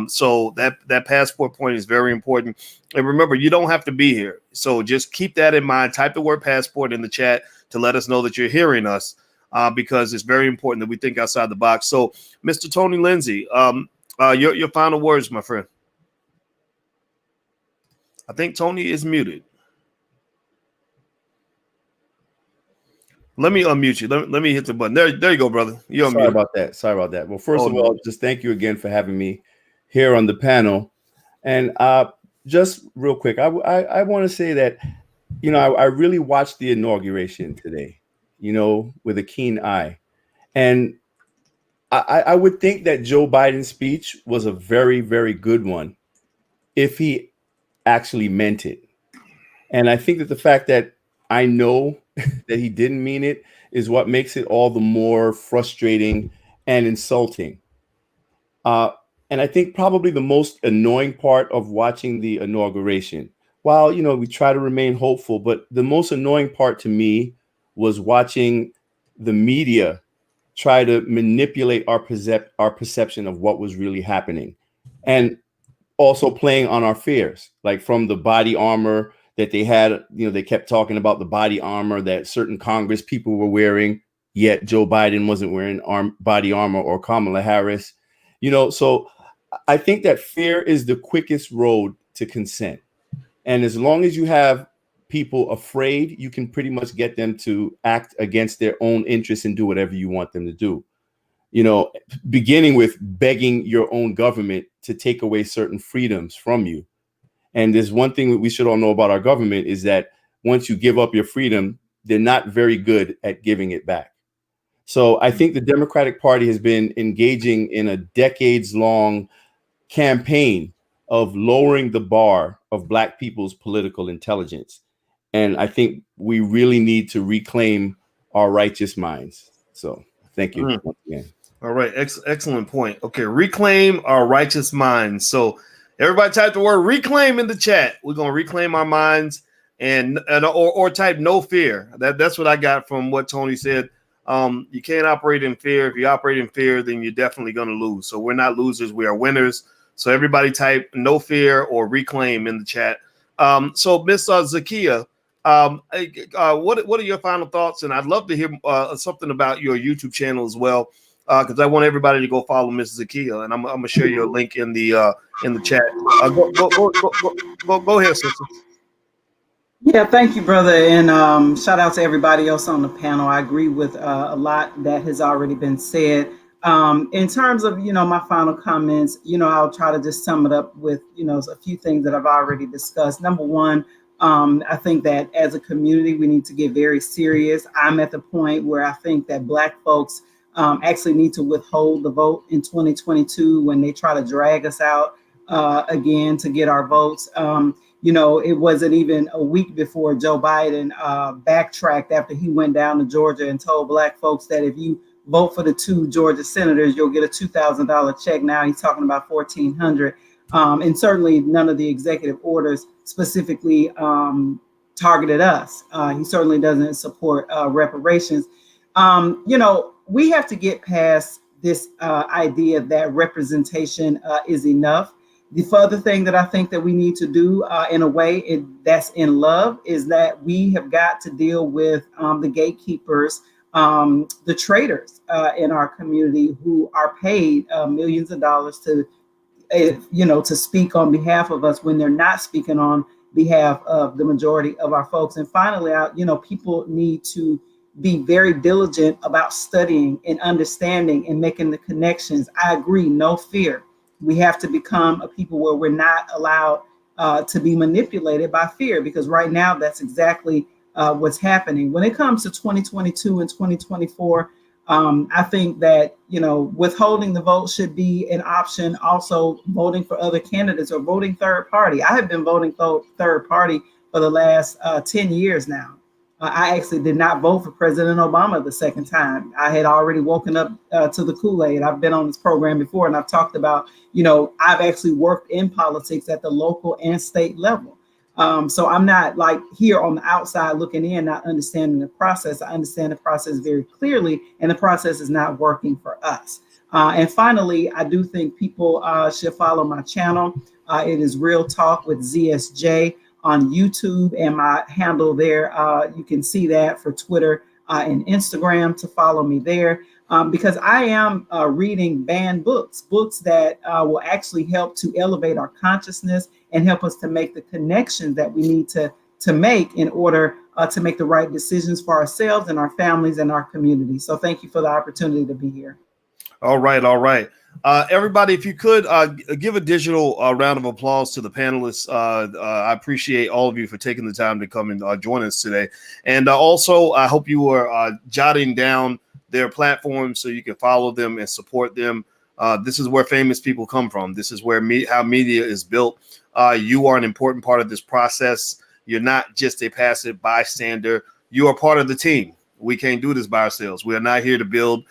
Speaker 1: So that passport point is very important. And remember, you don't have to be here. So just keep that in mind. Type the word passport in the chat to let us know that you're hearing us, because it's very important that we think outside the box. So, Mr. Tony Lindsay, your final words, my friend. I think Tony is muted. Let me unmute you. Let me hit the button. There you go, brother. You're
Speaker 5: Sorry
Speaker 1: unmuted.
Speaker 5: Sorry about that. Well, first of all, just thank you again for having me here on the panel. And just real quick, I want to say that, I really watched the inauguration today, with a keen eye. And I would think that Joe Biden's speech was a very, very good one if he actually meant it. And I think that the fact that I know that he didn't mean it is what makes it all the more frustrating and insulting. And I think probably the most annoying part of watching the inauguration, while, we try to remain hopeful, but the most annoying part to me was watching the media try to manipulate our perception of what was really happening, and also playing on our fears, like from the body armor that they had. They kept talking about the body armor that certain Congress people were wearing, yet Joe Biden wasn't wearing body armor, or Kamala Harris. So I think that fear is the quickest road to consent. And as long as you have people afraid, you can pretty much get them to act against their own interests and do whatever you want them to do. Beginning with begging your own government to take away certain freedoms from you. And there's one thing that we should all know about our government is that once you give up your freedom, they're not very good at giving it back. So I think the Democratic Party has been engaging in a decades-long campaign of lowering the bar of Black people's political intelligence. And I think we really need to reclaim our righteous minds. So thank you once again.
Speaker 1: All right. Excellent point. Okay. Reclaim our righteous minds. So everybody type the word reclaim in the chat. We're going to reclaim our minds or type no fear. That's what I got from what Tony said. You can't operate in fear. If you operate in fear, then you're definitely going to lose. So we're not losers. We are winners. So everybody type no fear or reclaim in the chat. So Miss Zakia, what are your final thoughts? And I'd love to hear something about your YouTube channel as well, because I want everybody to go follow Miss Zakia, and I'm gonna share your link in the chat. Go ahead, sister.
Speaker 8: Yeah, thank you, brother, and shout out to everybody else on the panel. I agree with a lot that has already been said. In terms of, my final comments, I'll try to just sum it up with, a few things that I've already discussed. Number one, I think that as a community, we need to get very serious. I'm at the point where I think that Black folks actually need to withhold the vote in 2022 when they try to drag us out again to get our votes. It wasn't even a week before Joe Biden backtracked after he went down to Georgia and told Black folks that if you vote for the 2 Georgia senators, you'll get a $2,000 check. Now he's talking about $1,400. And certainly none of the executive orders specifically targeted us. He certainly doesn't support reparations. We have to get past this idea that representation is enough. The further thing that I think that we need to do in a way that's in love is that we have got to deal with the gatekeepers, the traitors in our community who are paid millions of dollars to speak on behalf of us when they're not speaking on behalf of the majority of our folks. And finally, people need to be very diligent about studying and understanding and making the connections. I agree, no fear. We have to become a people where we're not allowed to be manipulated by fear, because right now that's exactly what's happening. When it comes to 2022 and 2024, I think that, withholding the vote should be an option. Also, voting for other candidates or voting third party. I have been voting third party for the last 10 years now. I actually did not vote for President Obama the second time. I had already woken up to the Kool-Aid. I've been on this program before, and I've talked about, I've actually worked in politics at the local and state level. So I'm not like here on the outside looking in, not understanding the process. I understand the process very clearly, and the process is not working for us. And finally, I do think people should follow my channel. It is Real Talk with ZSJ on YouTube, and my handle there. You can see that for Twitter and Instagram to follow me there, because I am reading banned books that will actually help to elevate our consciousness and help us to make the connections that we need to make in order to make the right decisions for ourselves and our families and our community. So thank you for the opportunity to be here.
Speaker 1: All right. Everybody, if you could give a digital round of applause to the panelists. I appreciate all of you for taking the time to come and join us today. And also, I hope you are jotting down their platforms so you can follow them and support them. This is where famous people come from. This is where how media is built. You are an important part of this process. You're not just a passive bystander. You are part of the team. We can't do this by ourselves. We are not here to build,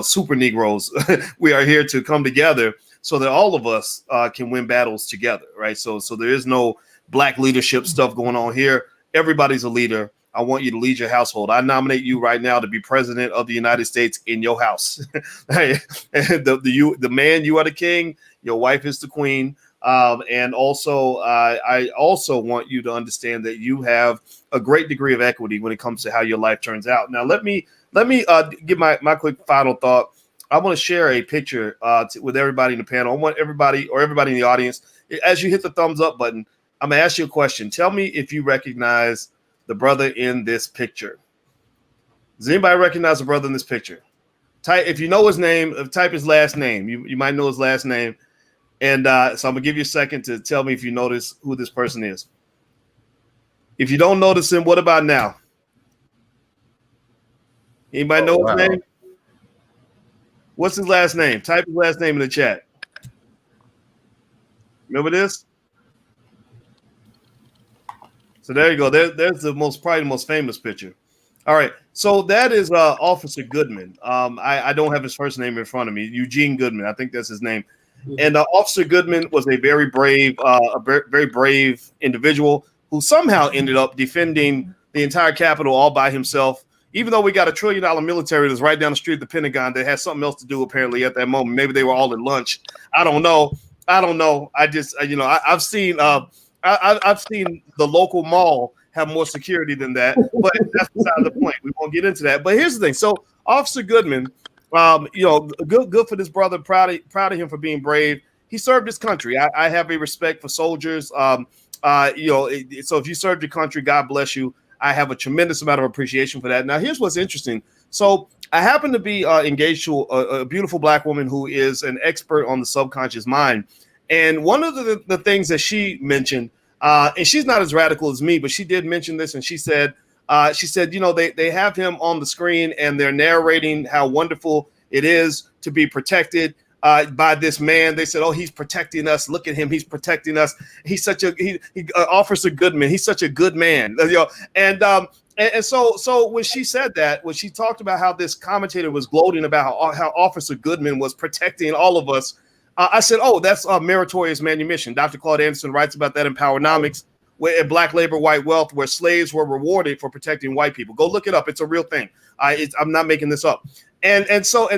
Speaker 1: super Negroes. We are here to come together so that all of us can win battles together, right? So there is no black leadership stuff going on here. Everybody's a leader. I want you to lead your household. I nominate you right now to be president of the United States in your house. The man, you are the king. Your wife is the queen. And also, I also want you to understand that you have a great degree of equity when it comes to how your life turns out. Now, let me give my quick final thought. I want to share a picture with everybody in the panel. I want everybody in the audience, as you hit the thumbs up button, I'm going to ask you a question. Tell me if you recognize the brother in this picture. Does anybody recognize the brother in this picture? Type, if you know his name, type his last name. You might know his last name. And so I'm going to give you a second to tell me if you notice who this person is. If you don't notice him, what about now? Anybody know his name? What's his last name? Type his last name in the chat. Remember this? So there you go. There's probably the most famous picture. All right. So that is Officer Goodman. I don't have his first name in front of me. Eugene Goodman. I think that's his name. And Officer Goodman was a very brave individual who somehow ended up defending the entire Capitol all by himself. Even though we got $1 trillion military that's right down the street of the Pentagon that has something else to do apparently at that moment. Maybe they were all at lunch. I don't know. I just I've seen the local mall have more security than that, but that's beside the point. We won't get into that. But here's the thing. So Officer Goodman, good for this brother. Proud of him for being brave. He served his country. I have a respect for soldiers. So if you served your country, God bless you. I have a tremendous amount of appreciation for that. Now, here's what's interesting. So I happen to be engaged to a beautiful black woman who is an expert on the subconscious mind. And one of the things that she mentioned, and she's not as radical as me, but she did mention this. And she said, they have him on the screen and they're narrating how wonderful it is to be protected by this man. They said, "Oh, he's protecting us. Look at him. He's protecting us. He's such Officer Goodman. He's such a good man." And so when she said that, when she talked about how this commentator was gloating about how Officer Goodman was protecting all of us, I said, "Oh, that's meritorious manumission." Dr. Claude Anderson writes about that in Powernomics, where Black Labor, White Wealth, where slaves were rewarded for protecting white people. Go look it up. It's a real thing. I'm not making this up. And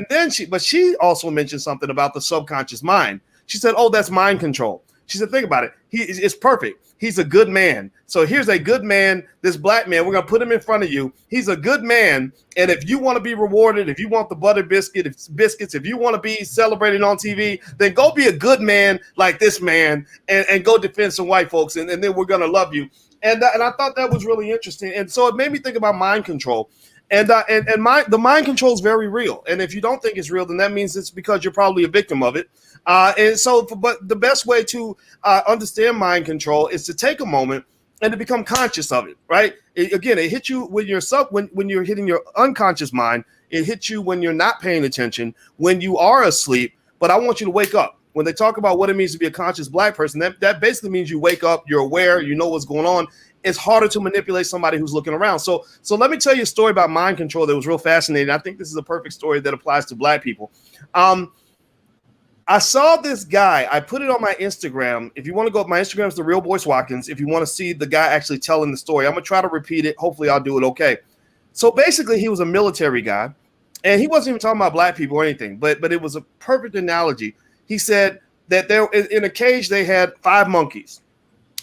Speaker 1: then she also mentioned something about the subconscious mind. She said, "Oh, that's mind control." She said, think about it. It's perfect. He's a good man. So here's a good man, this black man. We're going to put him in front of you. He's a good man. And if you want to be rewarded, if you want the butter biscuits, if you want to be celebrated on TV, then go be a good man like this man and go defend some white folks. And then we're going to love you. And I thought that was really interesting. And so it made me think about mind control. And the mind control is very real. And if you don't think it's real, then that means it's because you're probably a victim of it. But the best way to understand mind control is to take a moment and to become conscious of it, right? It hits you when you're hitting your unconscious mind. It hits you when you're not paying attention, when you are asleep. But I want you to wake up. When they talk about what it means to be a conscious black person, that basically means you wake up, you're aware, you know what's going on. It's harder to manipulate somebody who's looking around. So let me tell you a story about mind control that was real fascinating. I think this is a perfect story that applies to black people. I saw this guy. I put it on my Instagram. If you want to go, my Instagram is The Real Boyce Watkins. If you want to see the guy actually telling the story, I'm going to try to repeat it. Hopefully I'll do it okay. So basically he was a military guy, and he wasn't even talking about black people or anything, but it was a perfect analogy. He said that there in a cage they had 5 monkeys,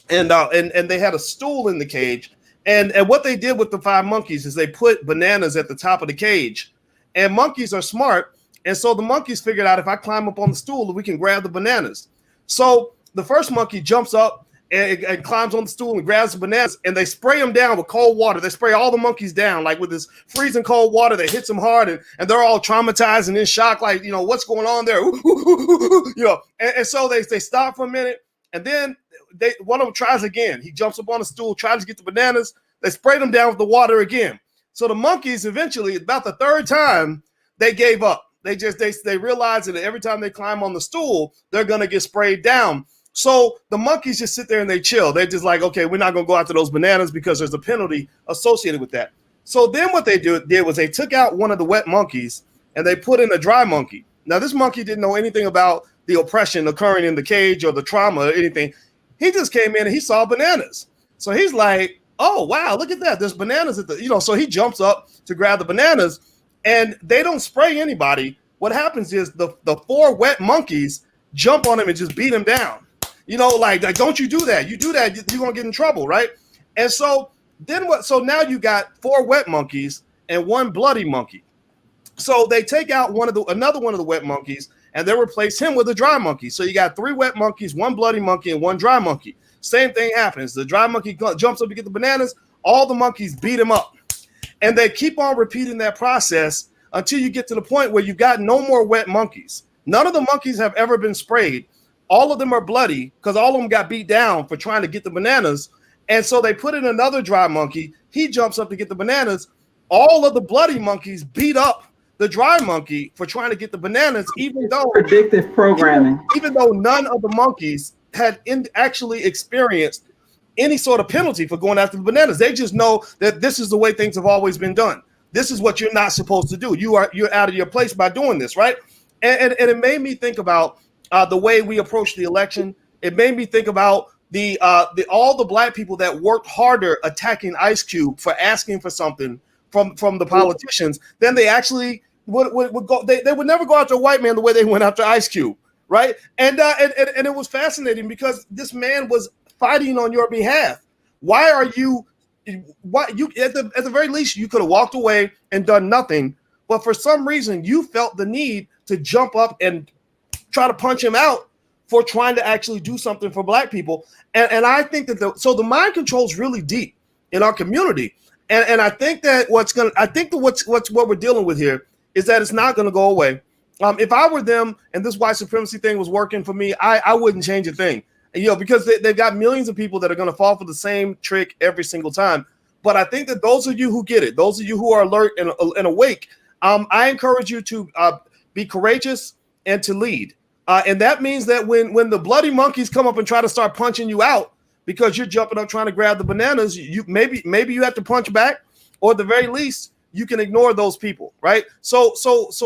Speaker 1: and they had a stool in the cage, and what they did with the 5 monkeys is they put bananas at the top of the cage, and monkeys are smart, and so the monkeys figured out if I climb up on the stool, we can grab the bananas. So the first monkey jumps up and climbs on the stool and grabs the bananas, and they spray them down with cold water. They spray all the monkeys down like with this freezing cold water that hits them hard, and they're all traumatized and in shock, like, you know, what's going on there? You know, and so they stop for a minute, and then one of them tries again. He jumps up on the stool, tries to get the bananas. They spray them down with the water again. So the monkeys eventually, about the 3rd time, they gave up. They realized that every time they climb on the stool, they're gonna get sprayed down. So the monkeys just sit there and they chill. They're just like, okay, we're not gonna go after those bananas because there's a penalty associated with that. So then what they did was they took out one of the wet monkeys and they put in a dry monkey. Now this monkey didn't know anything about the oppression occurring in the cage or the trauma or anything. He just came in and he saw bananas. So he's like, oh wow, look at that. There's bananas at the, you know, so he jumps up to grab the bananas. And they don't spray anybody. What happens is the 4 wet monkeys jump on him and just beat him down. You know, like don't you do that. You do that, you're going to get in trouble, right? And so then what? So now you got 4 wet monkeys and 1 bloody monkey. So they take out another one of the wet monkeys, and they replace him with a dry monkey. So you got 3 wet monkeys, 1 bloody monkey, and 1 dry monkey. Same thing happens. The dry monkey jumps up to get the bananas. All the monkeys beat him up. And they keep on repeating that process until you get to the point where you've got no more wet monkeys. None of the monkeys have ever been sprayed. All of them are bloody because all of them got beat down for trying to get the bananas. And so they put in another dry monkey. He jumps up to get the bananas. All of the bloody monkeys beat up the dry monkey for trying to get the bananas, even though
Speaker 8: predictive programming.
Speaker 1: Even though none of the monkeys had actually experienced any sort of penalty for going after the bananas. They just know that this is the way things have always been done. This is what you're not supposed to do. You're out of your place by doing this, right? And it made me think about the way we approach the election. It made me think about all the black people that worked harder attacking Ice Cube for asking for something from the politicians than they actually would go. They would never go after a white man the way they went after Ice Cube, right? And it was fascinating because this man was fighting on your behalf. Why at the very least you could have walked away and done nothing, but for some reason you felt the need to jump up and try to punch him out for trying to actually do something for black people. And I think that the mind control is really deep in our community. And I think that what we're dealing with here is that it's not going to go away. If I were them and this white supremacy thing was working for me, I wouldn't change a thing. You know, because they've got millions of people that are going to fall for the same trick every single time. But I think that those of you who get it, those of you who are alert and awake, I encourage you to be courageous and to lead. And that means that when the bloody monkeys come up and try to start punching you out because you're jumping up trying to grab the bananas, you maybe you have to punch back, or at the very least you can ignore those people, right? So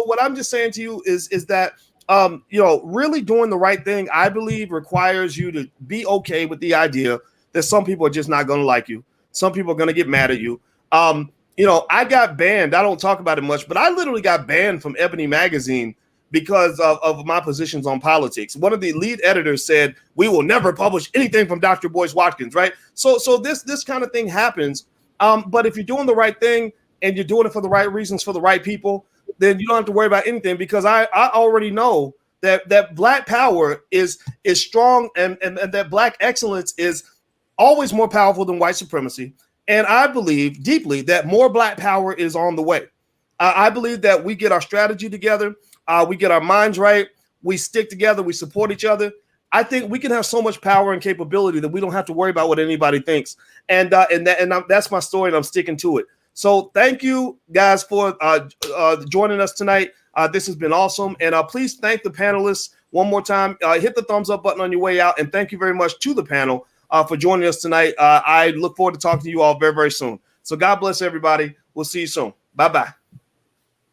Speaker 1: what I'm just saying to you is that really doing the right thing, I believe, requires you to be okay with the idea that some people are just not going to like you. Some people are going to get mad at you. I got banned. I don't talk about it much, but I literally got banned from Ebony magazine because of my positions on politics. One of the lead editors said, we will never publish anything from Dr. Boyce Watkins, right? So this kind of thing happens. But if you're doing the right thing and you're doing it for the right reasons, for the right people, then you don't have to worry about anything, because I already know that Black power is strong, and that Black excellence is always more powerful than white supremacy. And I believe deeply that more Black power is on the way. I believe that we get our strategy together, we get our minds right, we stick together, we support each other. I think we can have so much power and capability that we don't have to worry about what anybody thinks. And that's my story, and I'm sticking to it. So thank you guys for joining us tonight. This has been awesome. And please thank the panelists one more time. Hit the thumbs up button on your way out. And thank you very much to the panel for joining us tonight. I look forward to talking to you all very, very soon. So God bless everybody. We'll see you soon. Bye-bye.